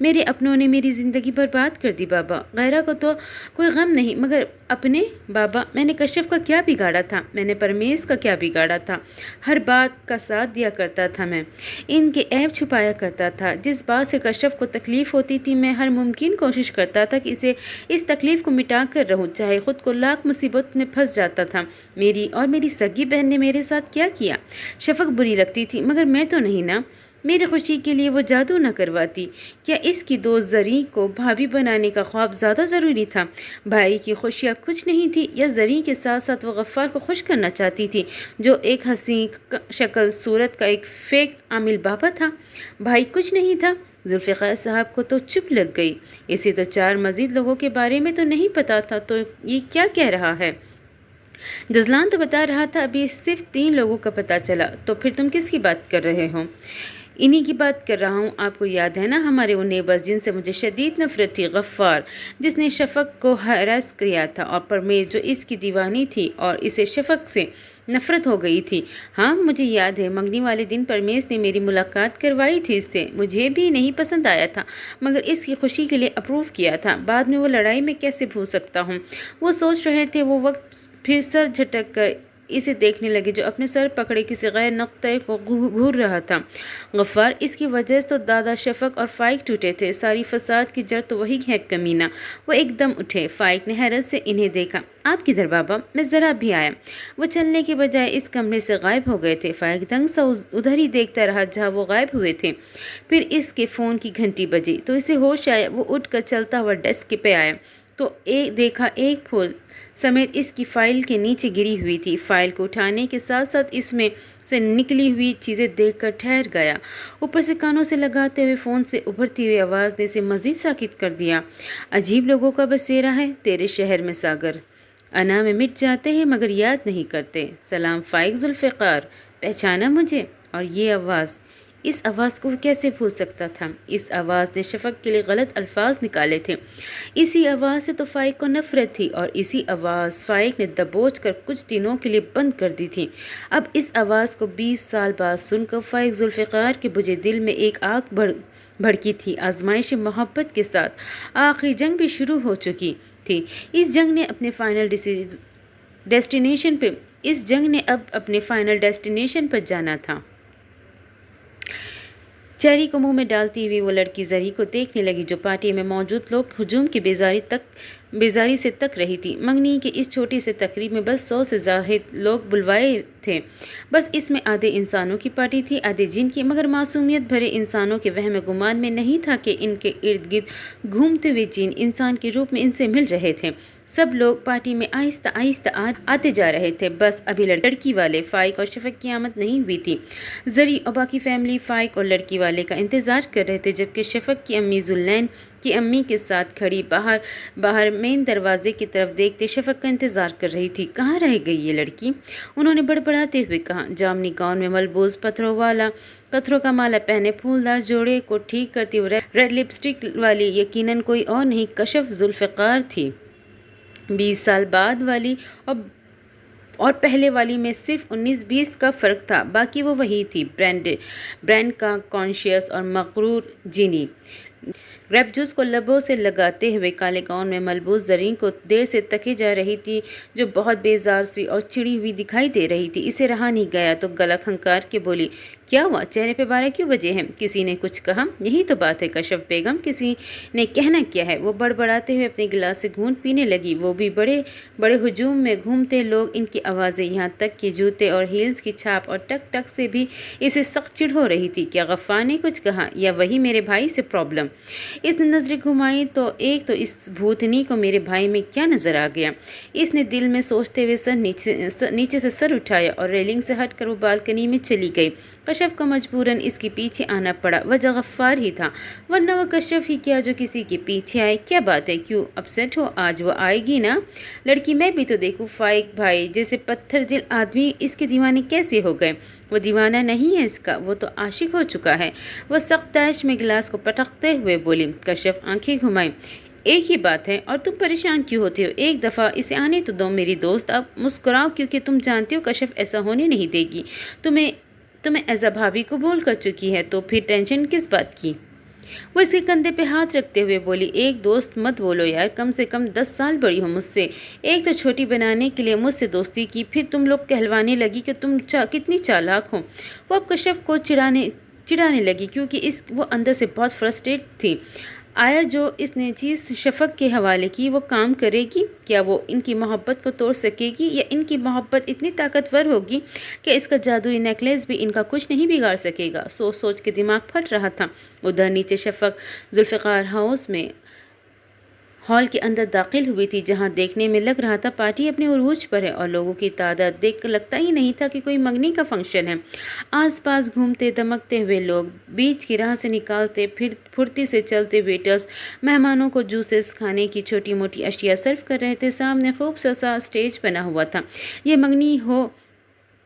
میرے اپنوں نے میری زندگی برباد کر دی بابا۔ غیرہ کو تو کوئی غم نہیں، مگر اپنے بابا، میں نے کشف کا کیا بگاڑا تھا؟ میں نے پرمیز کا کیا بگاڑا تھا؟ ہر بات کا ساتھ دیا کرتا تھا میں، ان کے عیب چھپایا کرتا تھا۔ جس بات سے کشف کو تکلیف ہوتی تھی میں ہر ممکن کوشش کرتا تھا کہ اس تکلیف کو مٹا کر رہوں، چاہے خود کو لاکھ مصیبت میں پھنس جاتا تھا۔ میری اور میری سگی بہن نے میرے ساتھ کیا کیا؟ شفق بری لگتی تھی، مگر میں تو نہیں نا۔ میری خوشی کے لیے وہ جادو نہ کرواتی؟ کیا اس کی دوست زریں کو بھابھی بنانے کا خواب زیادہ ضروری تھا؟ بھائی کی خوشیاں کچھ نہیں تھی، یا زریں کے ساتھ ساتھ وہ غفار کو خوش کرنا چاہتی تھی جو ایک حسین شکل صورت کا ایک فیک عامل بابا تھا؟ بھائی کچھ نہیں تھا؟ ذوالفقار صاحب کو تو چپ لگ گئی۔ اسے تو 4 مزید لوگوں کے بارے میں تو نہیں پتا تھا، تو یہ کیا کہہ رہا ہے؟ دزلان تو بتا رہا تھا ابھی صرف 3 لوگوں کا پتہ چلا، تو پھر تم کس کی بات کر رہے ہو؟ انہی کی بات کر رہا ہوں۔ آپ کو یاد ہے نا ہمارے وہ نیبرز جن سے مجھے شدید نفرت تھی؟ غفار جس نے شفق کو ہراس کیا تھا، اور پرمیز جو اس کی دیوانی تھی اور اسے شفق سے نفرت ہو گئی تھی۔ ہاں مجھے یاد ہے، منگنی والے دن پرمیز نے میری ملاقات کروائی تھی اس سے۔ مجھے بھی نہیں پسند آیا تھا، مگر اس کی خوشی کے لیے اپروو کیا تھا۔ بعد میں وہ لڑائی میں کیسے بھول سکتا ہوں؟ وہ سوچ رہے تھے وہ وقت پھر سر جھٹک کر اسے دیکھنے لگے جو اپنے سر پکڑے کسی غیر نقطے کو گھور رہا تھا۔ غفار، اس کی وجہ سے تو دادا شفق اور فائق ٹوٹے تھے۔ ساری فساد کی جڑ تو وہی ہے کمینہ۔ وہ ایک دم اٹھے۔ فائق نے حیرت سے انہیں دیکھا۔ آپ کدھر بابا؟ میں ذرا بھی آیا۔ وہ چلنے کے بجائے اس کمرے سے غائب ہو گئے تھے۔ فائق دنگ سا ادھر ہی دیکھتا رہا جہاں وہ غائب ہوئے تھے۔ پھر اس کے فون کی گھنٹی بجی تو اسے ہوش آیا۔ وہ اٹھ کر چلتا ہوا ڈیسک پہ آیا تو دیکھا ایک پھول سمیت اس کی فائل کے نیچے گری ہوئی تھی۔ فائل کو اٹھانے کے ساتھ ساتھ اس میں سے نکلی ہوئی چیزیں دیکھ کر ٹھہر گیا۔ اوپر سے کانوں سے لگاتے ہوئے فون سے ابھرتی ہوئی آواز نے اسے مزید ساکت کر دیا۔ عجیب لوگوں کا بسیرا ہے تیرے شہر میں ساگر۔ انا میں مٹ جاتے ہیں مگر یاد نہیں کرتے۔ سلام فائق ذوالفقار، پہچانا مجھے؟ اور یہ آواز، اس آواز کو وہ کیسے بھول سکتا تھا؟ اس آواز نے شفق کے لیے غلط الفاظ نکالے تھے۔ اسی آواز سے تو فائق کو نفرت تھی، اور اسی آواز فائق نے دبوچ کر کچھ دنوں کے لیے بند کر دی تھی۔ اب اس آواز کو 20 سال بعد سن کر فائق ذوالفقار کے بجھے دل میں ایک آگ بھڑکی تھی۔ آزمائش محبت کے ساتھ آخری جنگ بھی شروع ہو چکی تھی۔ اس جنگ نے اب اپنے فائنل ڈیسٹینیشن پر جانا تھا۔ چیری کو منہ میں ڈالتی ہوئی وہ لڑکی زری کو دیکھنے لگی جو پارٹی میں موجود لوگ ہجوم کی بیزاری سے تک رہی تھی۔ منگنی کی اس چھوٹی سے تقریب میں بس 100 سے زائد لوگ بلوائے تھے۔ بس اس میں آدھے انسانوں کی پارٹی تھی، آدھے جن کی، مگر معصومیت بھرے انسانوں کے وہم گمان میں نہیں تھا کہ ان کے ارد گرد گھومتے ہوئے جن انسان کے روپ میں ان سے مل رہے تھے۔ سب لوگ پارٹی میں آہستہ آہستہ آتے جا رہے تھے۔ بس ابھی لڑکی والے فائق اور شفق کی آمد نہیں ہوئی تھی۔ زری اور باقی فیملی فائق اور لڑکی والے کا انتظار کر رہے تھے، جبکہ شفق کی امی ذوالنین کی امی کے ساتھ کھڑی باہر مین دروازے کی طرف دیکھتے شفق کا انتظار کر رہی تھی۔ کہاں رہ گئی یہ لڑکی؟ انہوں نے بڑبڑاتے ہوئے کہا۔ جامنی گاؤن میں ملبوس پتھروں کا مالا پہنے پھولدار جوڑے کو ٹھیک کرتی ہوئے ریڈ لپسٹک والی یقیناً کوئی اور نہیں کشف ذوالفقار تھی۔ 20 سال بعد والی اور پہلے والی میں صرف 19-20 کا فرق تھا، باقی وہ وہی تھی، برینڈ کا کانشیس اور مغرور جینی۔ گریپ جوس کو لبوں سے لگاتے ہوئے کالے گاؤن میں ملبوس زریں کو دیر سے تکے جا رہی تھی جو بہت بیزار سی اور چڑی ہوئی دکھائی دے رہی تھی۔ اسے رہا نہیں گیا تو گلا کھنکار کے بولی، کیا ہوا؟ چہرے پہ 12 کیوں بجے ہیں؟ کسی نے کچھ کہا؟ یہی تو بات ہے کشف بیگم، کسی نے کہنا کیا ہے؟ وہ بڑبڑاتے ہوئے اپنے گلاس سے گھونٹ پینے لگی۔ وہ بھی بڑے بڑے ہجوم میں گھومتے لوگ، ان کی آوازیں، یہاں تک کہ جوتے اور ہیلز کی چھاپ اور ٹک ٹک سے بھی اسے سخت چڑ ہو رہی تھی۔ کیا غفار نے کچھ کہا، یا وہی میرے بھائی سے پرابلم؟ اس نے نظریں گھمائی تو اس بھوتنی کو میرے بھائی میں کیا نظر آ گیا؟ اس نے دل میں سوچتے ہوئے نیچے سے سر اٹھایا اور ریلنگ سے ہٹ کر وہ بالکنی میں چلی گئی۔ کشف کو مجبوراً اس کے پیچھے آنا پڑا، وجہ غفار ہی تھا، ورنہ وہ کشف ہی کیا جو کسی کے پیچھے آئے۔ کیا بات ہے، کیوں اپسیٹ ہو؟ آج وہ آئے گی نا لڑکی، میں بھی تو دیکھوں۔ فائق بھائی جیسے پتھر دل آدمی اس کے دیوانے کیسے ہو گئے؟ وہ دیوانہ نہیں ہے اس کا، وہ تو عاشق ہو چکا ہے۔ وہ سخت تیش میں گلاس کو پٹکتے ہوئے بولی۔ کشف آنکھیں گھمائی۔ ایک ہی بات ہے، اور تم پریشان کیوں ہوتے ہو؟ ایک دفعہ اسے آنے تو دو میری دوست۔ اب مسکراؤ کیونکہ تم جانتی ہو کشف ایسا ہونے نہیں دے گی۔ تمہیں ایزا بھابھی قبول کر چکی ہے، تو پھر ٹینشن کس بات کی؟ وہ اس کے کندھے پہ ہاتھ رکھتے ہوئے بولی، ایک دوست مت بولو یار، کم سے کم 10 سال بڑی ہو مجھ سے، ایک تو چھوٹی بنانے کے لیے مجھ سے دوستی کی، پھر تم لوگ کہلوانے لگی کہ تم کتنی چالاک ہو۔ وہ اب کشف کو چڑھانے لگی کیونکہ وہ اندر سے بہت فرسٹریٹ تھی۔ آیا جو اس نے چیز شفق کے حوالے کی وہ کام کرے گی؟ کیا وہ ان کی محبت کو توڑ سکے گی، یا ان کی محبت اتنی طاقتور ہوگی کہ اس کا جادوئی نیکلیس بھی ان کا کچھ نہیں بگاڑ سکے گا؟ سوچ سوچ کے دماغ پھٹ رہا تھا۔ ادھر نیچے شفق ذوالفقار ہال کے اندر داخل ہوئی تھی، جہاں دیکھنے میں لگ رہا تھا پارٹی اپنے عروج پر ہے، اور لوگوں کی تعداد دیکھ کر لگتا ہی نہیں تھا کہ کوئی منگنی کا فنکشن ہے۔ آس پاس گھومتے دمکتے ہوئے لوگ، بیچ کی راہ سے نکالتے پھرتی سے چلتے ویٹرز مہمانوں کو جوسز، کھانے کی چھوٹی موٹی اشیاء سرو کر رہے تھے۔ سامنے خوبصورت سا اسٹیج بنا ہوا تھا۔ یہ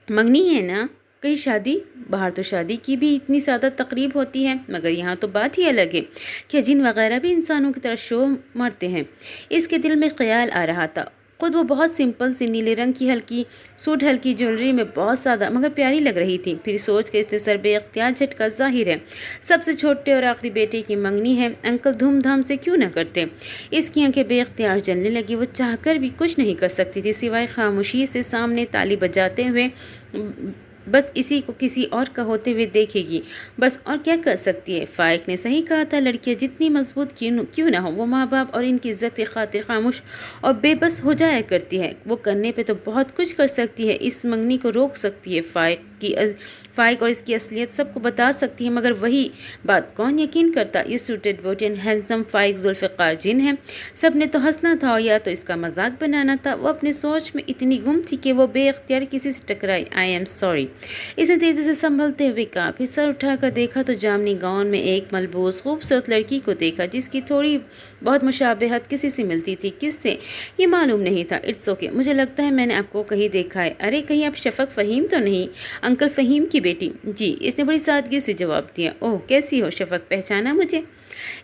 منگنی ہے نا؟ کہیں شادی؟ باہر تو شادی کی بھی اتنی سادہ تقریب ہوتی ہے، مگر یہاں تو بات ہی الگ ہے۔ کیا جن وغیرہ بھی انسانوں کی طرح شو مارتے ہیں؟ اس کے دل میں خیال آ رہا تھا۔ خود وہ بہت سمپل سی نیلے رنگ کی ہلکی جیولری میں بہت سادہ مگر پیاری لگ رہی تھی۔ پھر سوچ کے اس نے سر بے اختیار جھٹکا، ظاہر ہے سب سے چھوٹے اور آخری بیٹے کی منگنی ہے، انکل دھوم دھام سے کیوں نہ کرتے؟ اس کی آنکھیں بے اختیار جلنے لگی۔ وہ چاہ کر بھی کچھ نہیں کر سکتی تھی سوائے خاموشی سے سامنے تالی بجاتے ہوئے بس اسی کو کسی اور کا ہوتے ہوئے دیکھے گی، بس اور کیا کر سکتی ہے؟ فائق نے صحیح کہا تھا، لڑکیاں جتنی مضبوط کیوں نہ ہو، وہ ماں باپ اور ان کی عزت کی خاطر خاموش اور بے بس ہو جایا کرتی ہے۔ وہ کرنے پہ تو بہت کچھ کر سکتی ہے، اس منگنی کو روک سکتی ہے، فائق اور اس کی اصلیت سب کو بتا سکتی ہے، مگر وہی بات کون یقین کرتا؟ یہ سوٹڈ بوٹڈ ہینڈسم فائق ذوالفقار جن ہے؟ سب نے تو ہنسنا تھا، یا تو اس کا مذاق بنانا تھا۔ وہ اپنے سوچ میں اتنی گم تھی کہ وہ بے اختیار کسی سے ٹکرائی۔ آئی ایم سوری، اس نے تیزی سے سنبھلتے ہوئے کہا، پھر سر اٹھا کر دیکھا تو جامنی گاؤن میں ایک ملبوس خوبصورت لڑکی کو دیکھا، جس کی تھوڑی بہت مشابہت کسی سے ملتی تھی۔ کس سے؟ یہ معلوم نہیں تھا۔ اٹس اوکے، مجھے لگتا ہے میں نے آپ کو کہیں دیکھا ہے۔ ارے کہیں آپ شفق فہیم تو نہیں؟ انکل فہیم کی بیٹی؟ جی، اس نے بڑی سادگی سے جواب دیا۔ اوہ، کیسی ہو شفق، پہچانا مجھے؟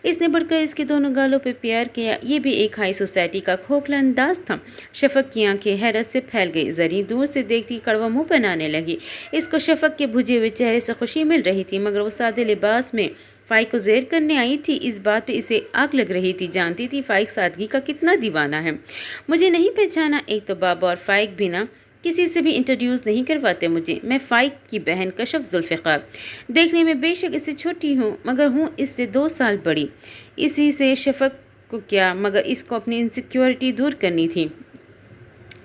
اس نے بڑھ کر اس کے دونوں گالوں پہ پیار کیا۔ یہ بھی ایک ہائی سوسائٹی کا کھوکھلا انداز تھا۔ شفق کی آنکھیں حیرت سے پھیل گئی، زریں دور سے دیکھتی کڑوا منہ بنانے لگی۔ اس کو شفق کے بجھے ہوئے چہرے سے خوشی مل رہی تھی، مگر وہ سادے لباس میں فائق کو زیر کرنے آئی تھی، اس بات پہ اسے آگ لگ رہی تھی۔ جانتی تھی فائق سادگی کا کتنا دیوانہ ہے۔ مجھے نہیں پہچانا؟ ایک تو بابا اور فائق بھی نہ کسی سے بھی انٹروڈیوس نہیں کرواتے مجھے۔ میں فائق کی بہن کشف ذوالفقار، دیکھنے میں بے شک اس سے چھوٹی ہوں، مگر ہوں اس سے 2 سال بڑی۔ اسی سے شفق کو کیا، مگر اس کو اپنی انسیکیورٹی دور کرنی تھی۔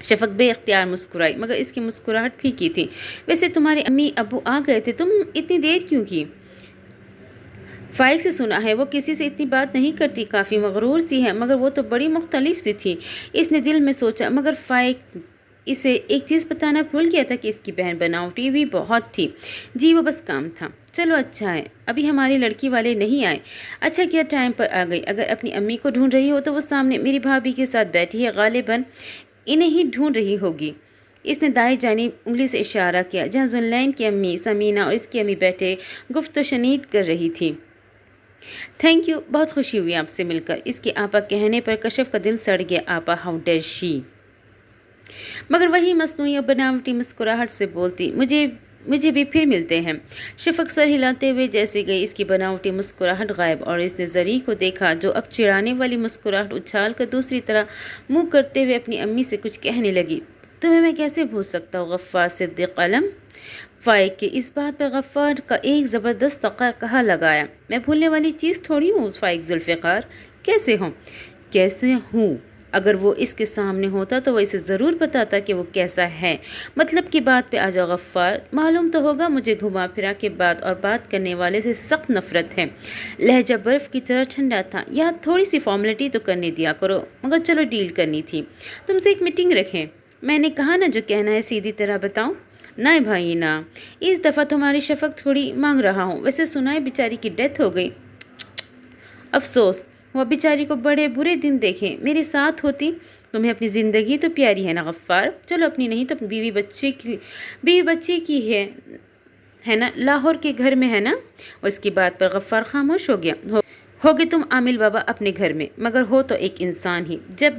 شفق بے اختیار مسکرائی، مگر اس کی مسکراہٹ پھیکی تھی۔ ویسے تمہارے امی ابو آ گئے تھے، تم اتنی دیر کیوں کی؟ فائق سے سنا ہے وہ کسی سے اتنی بات نہیں کرتی، کافی مغرور سی ہے، مگر وہ تو بڑی مختلف سی تھی۔ اس نے دل میں سوچا، مگر فائق اسے ایک چیز بتانا بھول گیا تھا کہ اس کی بہن بناوٹی بھی بہت تھی۔ جی، وہ بس کام تھا۔ چلو اچھا ہے، ابھی ہماری لڑکی والے نہیں آئے۔ اچھا کیا ٹائم پر آ گئی۔ اگر اپنی امی کو ڈھونڈ رہی ہو تو وہ سامنے میری بھابھی کے ساتھ بیٹھی ہے، غالباً انہیں ہی ڈھونڈ رہی ہوگی۔ اس نے دائیں جانب انگلی سے اشارہ کیا، جہاں ذوالنین کی امی سمینہ اور اس کی امی بیٹھے گفت و شنید کر رہی تھی۔ تھینک یو، بہت خوشی ہوئی آپ سے مل کر۔ اس کے آپا کہنے پر کشف کا دل سڑ گیا۔ آپا، ہاؤ ڈیئر شی؟ مگر وہی مصنوعی اور بناوٹی مسکراہٹ سے بولتی، مجھے بھی پھر ملتے ہیں۔ شفق سر ہلاتے ہوئے جیسے گئی، اس کی بناوٹی مسکراہٹ غائب، اور اس نے زری کو دیکھا جو اب چڑھانے والی مسکراہٹ اچھال کر دوسری طرح منہ کرتے ہوئے اپنی امی سے کچھ کہنے لگی۔ تمہیں میں کیسے بھول سکتا ہوں غفار صدیق علم؟ فائق کے اس بات پر غفار کا ایک زبردست کہا لگایا۔ میں بھولنے والی چیز تھوڑی ہوں فائق ذوالفقار۔ کیسے ہوں؟ اگر وہ اس کے سامنے ہوتا تو وہ اسے ضرور بتاتا کہ وہ کیسا ہے۔ مطلب کی بات پہ آ جاؤ غفار، معلوم تو ہوگا مجھے گھما پھرا کے بات کرنے والے سے سخت نفرت ہے۔ لہجہ برف کی طرح ٹھنڈا تھا۔ یہاں تھوڑی سی فارمیلٹی تو کرنے دیا کرو، مگر چلو ڈیل کرنی تھی۔ تم سے ایک میٹنگ رکھیں۔ میں نے کہا نا جو کہنا ہے سیدھی طرح بتاؤ۔ نہ بھائی نہ، اس دفعہ تمہاری شفق تھوڑی مانگ رہا ہوں۔ ویسے سنا ہے بیچاری کی ڈیتھ ہو گئی۔ افسوس، وہ بیچاری کو بڑے برے دن دیکھے، میرے ساتھ ہوتی۔ تمہیں اپنی زندگی تو پیاری ہے نا غفار؟ چلو اپنی نہیں تو بیوی بچے کی ہے نا، لاہور کے گھر میں ہے نا؟ اور اس کی بات پر غفار خاموش ہو گیا۔ ہوگے تم عامل بابا اپنے گھر میں، مگر ہو تو ایک انسان ہی۔ جب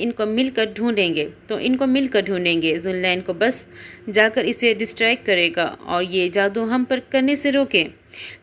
ان کو مل کر ڈھونڈیں گے. ذوالنین کو بس جا کر اسے ڈسٹریکٹ کرے گا اور یہ جادو ہم پر کرنے سے روکے.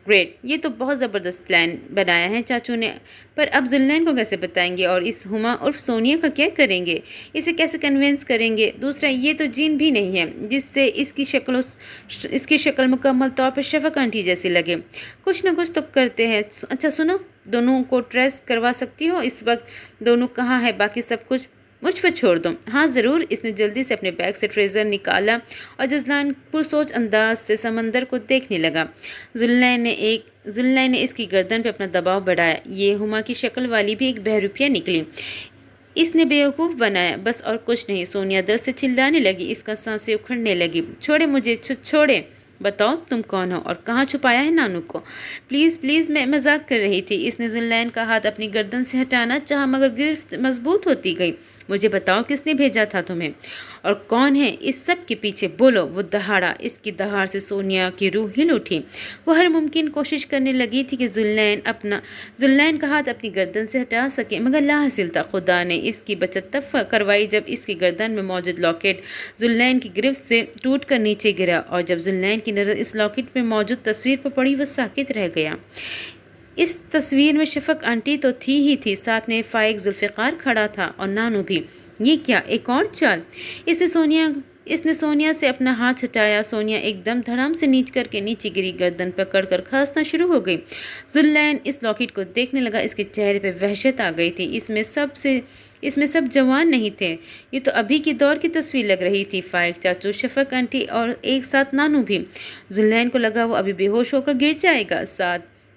گریٹ، یہ تو بہت زبردست پلان بنایا ہے چاچو نے. پر اب ذوالنین کو کیسے بتائیں گے اور اس ہما عرف سونیا کا کیا کریں گے؟ اسے کیسے کنونس کریں گے؟ دوسرا، یہ تو جین بھی نہیں ہے جس سے اس کی شکل مکمل طور پر شفق آنٹی جیسی لگے. کچھ نہ کچھ تو کرتے ہیں. اچھا سنو، دونوں کو ٹریس کروا سکتی ہو اس وقت؟ دونوں کہاں ہے؟ باقی سب کچھ مجھ پر چھوڑ دو. ہاں ضرور. اس نے جلدی سے اپنے بیگ سے ٹریزر نکالا اور جزلان پرسوچ انداز سے سمندر کو دیکھنے لگا. ذوالنین نے اس کی گردن پہ اپنا دباؤ بڑھایا. یہ ہما کی شکل والی بھی ایک بہروپیہ نکلی. اس نے بیوقوف بنایا، بس اور کچھ نہیں. سونیا درد سے چلانے لگی، اس کا سانسیں اکھڑنے لگی. چھوڑے مجھے، چھوڑے. بتاؤ تم کون ہو اور کہاں چھپایا ہے نانو کو؟ پلیز پلیز، میں مذاق کر رہی تھی. اس نے ذوالنین کا ہاتھ اپنی گردن سے ہٹانا چاہا مگر گرفت مضبوط ہوتی گئی. مجھے بتاؤ کس نے بھیجا تھا تمہیں اور کون ہے اس سب کے پیچھے؟ بولو. وہ دہاڑا. اس کی دہاڑ سے سونیا کی روح ہل اٹھی. وہ ہر ممکن کوشش کرنے لگی تھی کہ ذوالنین کا ہاتھ اپنی گردن سے ہٹا سکے مگر لا حاصل تھا. خدا نے اس کی بچت تب کروائی جب اس کی گردن میں موجود لاکٹ ذوالنین کی گرفت سے ٹوٹ کر نیچے گرا اور جب ذوالنین کی نظر اس لاکٹ میں موجود تصویر پر پڑی وہ ساکت رہ گیا. اس تصویر میں شفق آنٹی تو تھی ہی تھی، ساتھ میں فائق ذوالفقار کھڑا تھا اور نانو بھی. یہ کیا ایک اور چال؟ اس نے سونیا سے اپنا ہاتھ ہٹایا. سونیا ایک دم دھڑام سے نیچ کر کے نیچے گری، گردن پکڑ کر کھانسنا شروع ہو گئی. ذوالنین اس لاکٹ کو دیکھنے لگا. اس کے چہرے پہ وحشت آ گئی تھی. اس میں سب جوان نہیں تھے. یہ تو ابھی کی دور کی تصویر لگ رہی تھی. فائق چاچو، شفق آنٹی اور ایک ساتھ نانو بھی. ذوالنین کو لگا وہ ابھی بے ہوش ہو کر گر جائے گا.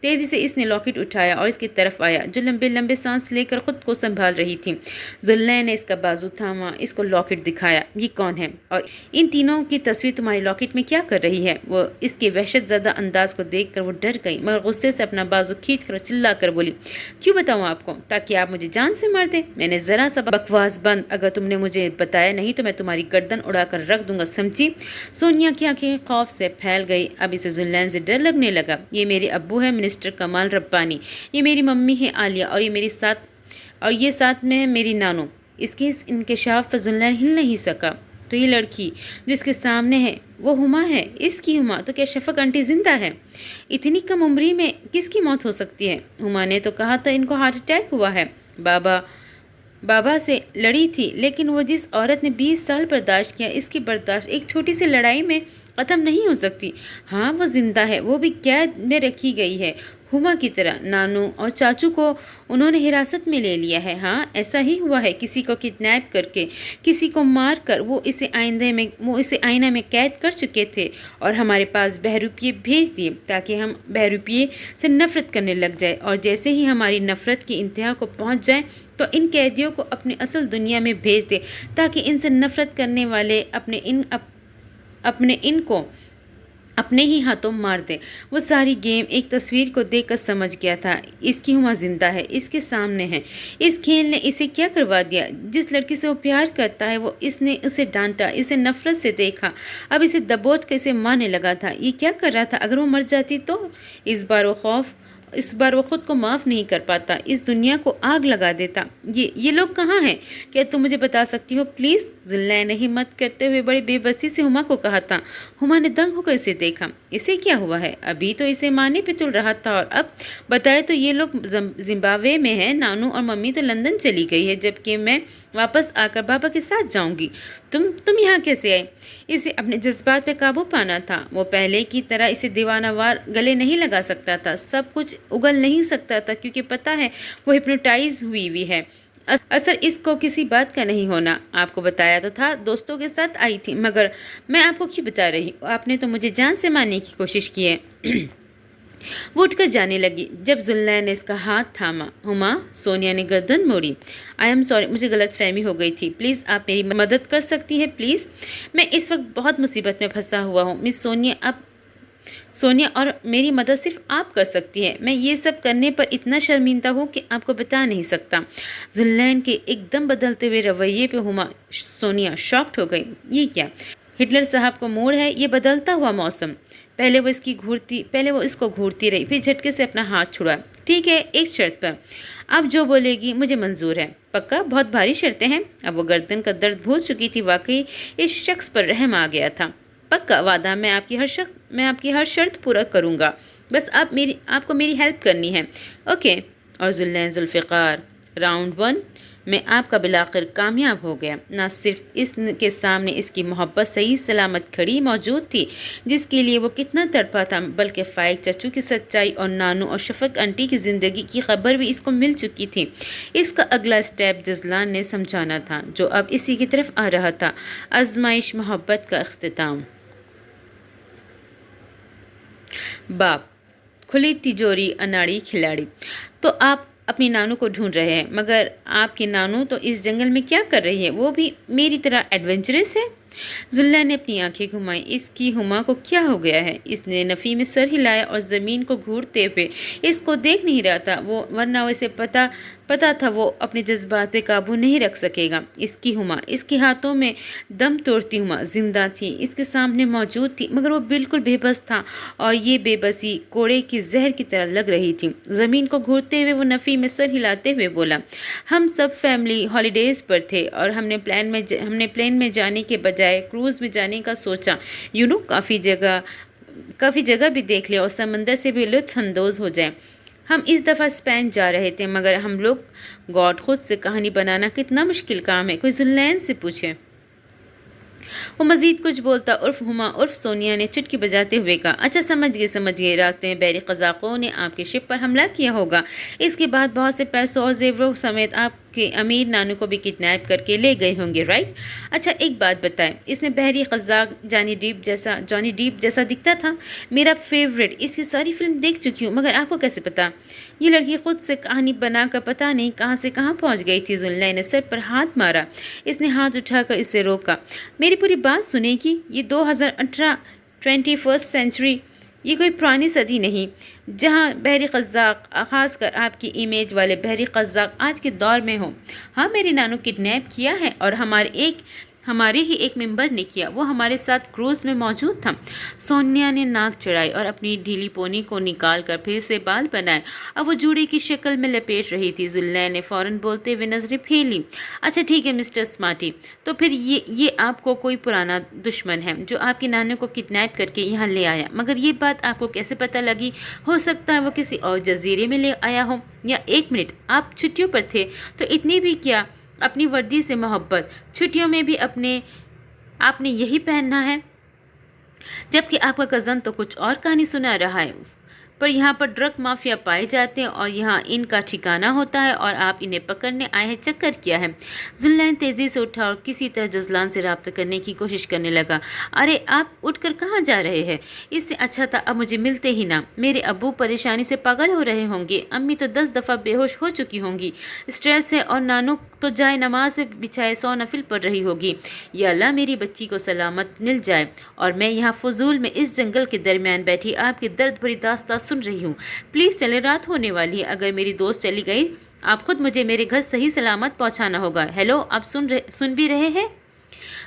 تیزی سے اس نے لاکٹ اٹھایا اور اس کی طرف آیا جو لمبے لمبے سانس لے کر خود کو سنبھال رہی تھی. ذوالنین نے اس کا بازو تھاما، اس کو لاکٹ دکھایا. یہ کون ہے اور ان تینوں کی تصویر تمہاری لاکٹ میں کیا کر رہی ہے؟ وہ اس کے وحشت زدہ انداز کو دیکھ کر وہ ڈر گئی مگر غصے سے اپنا بازو کھینچ کر چلا کر بولی، کیوں بتاؤں آپ کو؟ تاکہ آپ مجھے جان سے مار دیں. میں نے ذرا سا بکواس بند. اگر تم نے مجھے بتایا نہیں تو میں تمہاری گردن اڑا کر رکھ دوں گا، سمجھی؟ سونیا کی آنکھیں خوف سے پھیل گئی. اب اسے ذوالنین سے ڈر لگنے لگا. یہ میرے ابو ہے مسٹر کمال ربانی، یہ میری ممی ہے عالیہ اور یہ ساتھ میں ہے میری نانو. اس کے اس انکشاف پر ذوالنین ہل نہیں سکا. تو یہ لڑکی جس کے سامنے ہے وہ ہما ہے، اس کی ہما. تو کیا شفق آنٹی زندہ ہے؟ اتنی کم عمری میں کس کی موت ہو سکتی ہے؟ ہما نے تو کہا تھا ان کو ہارٹ اٹیک ہوا ہے. بابا سے لڑی تھی، لیکن وہ جس عورت نے 20 سال برداشت کیا، اس کی برداشت ایک چھوٹی سی لڑائی میں ختم نہیں ہو سکتی. ہاں وہ زندہ ہے، وہ بھی قید میں رکھی گئی ہے ہما کی طرح. نانو اور چاچو کو انہوں نے حراست میں لے لیا ہے. ہاں ایسا ہی ہوا ہے، کسی کو کڈنیپ کر کے، کسی کو مار کر وہ اسے آئینہ میں قید کر چکے تھے اور ہمارے پاس بہروپیے بھیج دیے تاکہ ہم بہروپیے سے نفرت کرنے لگ جائے. اور جیسے ہی ہماری نفرت کی انتہا کو پہنچ جائے تو ان قیدیوں کو اپنے اصل دنیا میں بھیج دے تاکہ ان سے نفرت کرنے والے اپنے ان کو اپنے ہی ہاتھوں مار دے. وہ ساری گیم ایک تصویر کو دیکھ کر سمجھ گیا تھا. اس کی ہما زندہ ہے، اس کے سامنے ہے. اس کھیل نے اسے کیا کروا دیا؟ جس لڑکی سے وہ پیار کرتا ہے اس نے اسے ڈانٹا، اسے نفرت سے دیکھا، اب اسے دبوچ کر اسے مارنے لگا تھا. یہ کیا کر رہا تھا؟ اگر وہ مر جاتی تو؟ اس بار وہ خود کو معاف نہیں کر پاتا، اس دنیا کو آگ لگا دیتا. یہ لوگ کہاں ہیں؟ کیا تم مجھے بتا سکتی ہو پلیز؟ ذوالنین نے ہمت کرتے ہوئے بڑے بے بسی سے ہما کو کہا تھا. ہما نے دنگ ہو کر اسے دیکھا. اسے کیا ہوا ہے؟ ابھی تو اسے مارنے پہ تل رہا تھا اور اب بتائے تو یہ لوگ زمبابوے میں ہیں. نانو اور ممی تو لندن چلی گئی ہے جبکہ میں واپس آ کر بابا کے ساتھ جاؤں گی. تم یہاں کیسے آئے؟ اسے اپنے جذبات پہ قابو پانا تھا. وہ پہلے کی طرح اسے دیوانہ وار گلے نہیں لگا سکتا تھا، سب کچھ اگل نہیں سکتا تھا کیونکہ پتہ ہے وہ ہپنوٹائز ہوئی ہے. اثر اس کو کسی بات کا نہیں ہونا. آپ کو بتایا تو تھا دوستوں کے ساتھ آئی تھی، مگر میں آپ کو کیوں بتا رہی ہوں؟ آپ نے تو مجھے جان سے مارنے کی کوشش کی ہے. وہ اٹھ کر جانے لگی جب ذوالنین نے اس کا ہاتھ تھاما. ہما، سونیا نے گردن موڑی. آئی ایم سوری، مجھے غلط فہمی ہو گئی تھی. پلیز آپ میری مدد کر سکتی ہیں پلیز؟ میں اس وقت بہت مصیبت میں پھنسا ہوا ہوں مس سونیا اور میری مدد صرف آپ کر سکتی ہے. میں یہ سب کرنے پر اتنا شرمندہ ہوں کہ آپ کو بتا نہیں سکتا. ذوالنین کے ایک دم بدلتے ہوئے رویے پہ سونیا شاکڈ ہو گئی. یہ کیا ہٹلر صاحب کو موڑ ہے؟ یہ بدلتا ہوا موسم. پہلے وہ اس کو گھورتی رہی، پھر جھٹکے سے اپنا ہاتھ چھڑا. ٹھیک ہے، ایک شرط پر، آپ جو بولے گی مجھے منظور ہے۔ پکا؟ بہت بھاری شرطیں ہیں؟ اب وہ گردن کا درد بھول چکی تھی، واقعی اس شخص پر رحم آ گیا تھا۔ پکا وعدہ، میں آپ کی ہر شرط پورا کروں گا، بس آپ کو میری ہیلپ کرنی ہے۔ اوکے۔ اور ذوالفقار، راؤنڈ 1 میں آپ کا بالآخر کامیاب ہو گیا۔ نہ صرف اس کے سامنے اس کی محبت صحیح سلامت کھڑی موجود تھی جس کے لیے وہ کتنا تڑپا تھا، بلکہ فائق چچو کی سچائی اور نانو اور شفق انٹی کی زندگی کی خبر بھی اس کو مل چکی تھی۔ اس کا اگلا سٹیپ جزلان نے سمجھانا تھا، جو اب اسی کی طرف آ رہا تھا، آزمائش محبت کا اختتام۔ باپ، کھلی تجوری اناڑی کھلاڑی۔ تو آپ اپنی نانو کو ڈھونڈ رہے ہیں، مگر آپ کی نانو تو اس جنگل میں کیا کر رہی ہے؟ وہ بھی میری طرح ایڈونچرس ہے؟ ذلہ نے اپنی آنکھیں گھمائیں۔ اس کی ہما کو کیا ہو گیا ہے؟ اس نے نفی میں سر ہلایا اور زمین کو گھورتے ہوئے اس کو دیکھ نہیں رہا تھا، ورنہ اسے پتا تھا وہ اپنے جذبات پہ قابو نہیں رکھ سکے گا۔ اس کی ہما، اس کے ہاتھوں میں دم توڑتی ہما زندہ تھی، اس کے سامنے موجود تھی، مگر وہ بالکل بے بس تھا، اور یہ بے بسی کوڑے کی زہر کی طرح لگ رہی تھی۔ زمین کو گھورتے ہوئے وہ نفی میں سر ہلاتے ہوئے بولا، ہم سب فیملی ہالیڈیز پر تھے اور ہم نے پلین میں جانے کے بجائے کروز میں جانے کا سوچا۔ کافی جگہ بھی دیکھ لے اور سمندر سے بھی لطف اندوز ہو جائیں۔ ہم اس دفعہ اسپین جا رہے تھے، مگر ہم لوگ گاڈ خود سے کہانی بنانا کتنا مشکل کام ہے، کوئی ذوالفقار سے پوچھے۔ وہ مزید کچھ بولتا، عرف ہما عرف سونیا نے چٹکی بجاتے ہوئے کہا، اچھا سمجھ گئے، راستے میں بحری قزاقوں نے آپ کے شپ پر حملہ کیا ہوگا، اس کے بعد بہت سے پیسوں اور زیوروں سمیت آپ کے امیر نانو کو بھی کڈنیپ کر کے لے گئے ہوں گے، رائٹ؟ اچھا ایک بات بتائیں، اس میں بحری قزاق جانی ڈیپ جیسا دکھتا تھا؟ میرا فیوریٹ، اس کی ساری فلم دیکھ چکی ہوں، مگر آپ کو کیسے پتا؟ یہ لڑکی خود سے کہانی بنا کر پتہ نہیں کہاں سے کہاں پہنچ گئی تھی۔ ذوالفقار نے سر پر ہاتھ مارا، اس نے ہاتھ اٹھا کر اسے روکا۔ میری پوری بات سنے گی؟ یہ 2018 21st سینچری، یہ کوئی پرانی صدی نہیں جہاں بحری قزاق، خاص کر آپ کی امیج والے بحری قزاق آج کے دور میں ہوں۔ ہاں، میری نانو کڈنیپ کیا ہے اور ہمارے ہی ایک ممبر نے کیا، وہ ہمارے ساتھ کروز میں موجود تھا۔ سونیا نے ناک چڑھائی اور اپنی ڈھیلی پونی کو نکال کر پھر سے بال بنائے، اب وہ جوڑے کی شکل میں لپیٹ رہی تھی۔ ذوالفقار نے فوراً بولتے ہوئے نظریں پھیلی، اچھا ٹھیک ہے مسٹر سمارٹی، تو پھر یہ آپ کو کوئی پرانا دشمن ہے جو آپ کی نانو کو کڈنیپ کر کے یہاں لے آیا، مگر یہ بات آپ کو کیسے پتہ لگی؟ ہو سکتا ہے وہ کسی اور جزیرے میں لے آیا ہو، یا ایک منٹ، آپ چھٹیوں پر تھے تو اتنی بھی کیا اپنی وردی سے محبت؟ چھٹیوں میں بھی آپ نے یہی پہننا ہے، جبکہ آپ کا کزن تو کچھ اور کہانی سنا رہا ہے۔ پر یہاں پر ڈرگ مافیا پائے جاتے ہیں اور یہاں ان کا ٹھکانہ ہوتا ہے اور آپ انہیں پکڑنے آئے ہیں، چکر کیا ہے؟ ذوالفقار تیزی سے اٹھا اور کسی طرح جزلان سے رابطہ کرنے کی کوشش کرنے لگا۔ ارے آپ اٹھ کر کہاں جا رہے ہیں؟ اس سے اچھا تھا اب مجھے ملتے ہی نہ، میرے ابو پریشانی سے پاگل ہو رہے ہوں گے، امی تو 10 دفعہ بے ہوش ہو چکی ہوں گی، اسٹریس ہے، اور نانو تو جائے نماز میں بچھائے 100 نفل پڑھ رہی ہوگی۔ یا اللہ میری بچی کو سلامت مل جائے، اور میں یہاں فضول میں اس جنگل کے درمیان بیٹھی آپ کی درد بھری داستان سن رہی ہوں۔ پلیز چلے، رات ہونے والی ہے، اگر میری دوست چلی گئی آپ خود مجھے میرے گھر صحیح سلامت پہنچانا ہوگا۔ ہیلو، آپ سن بھی رہے ہیں؟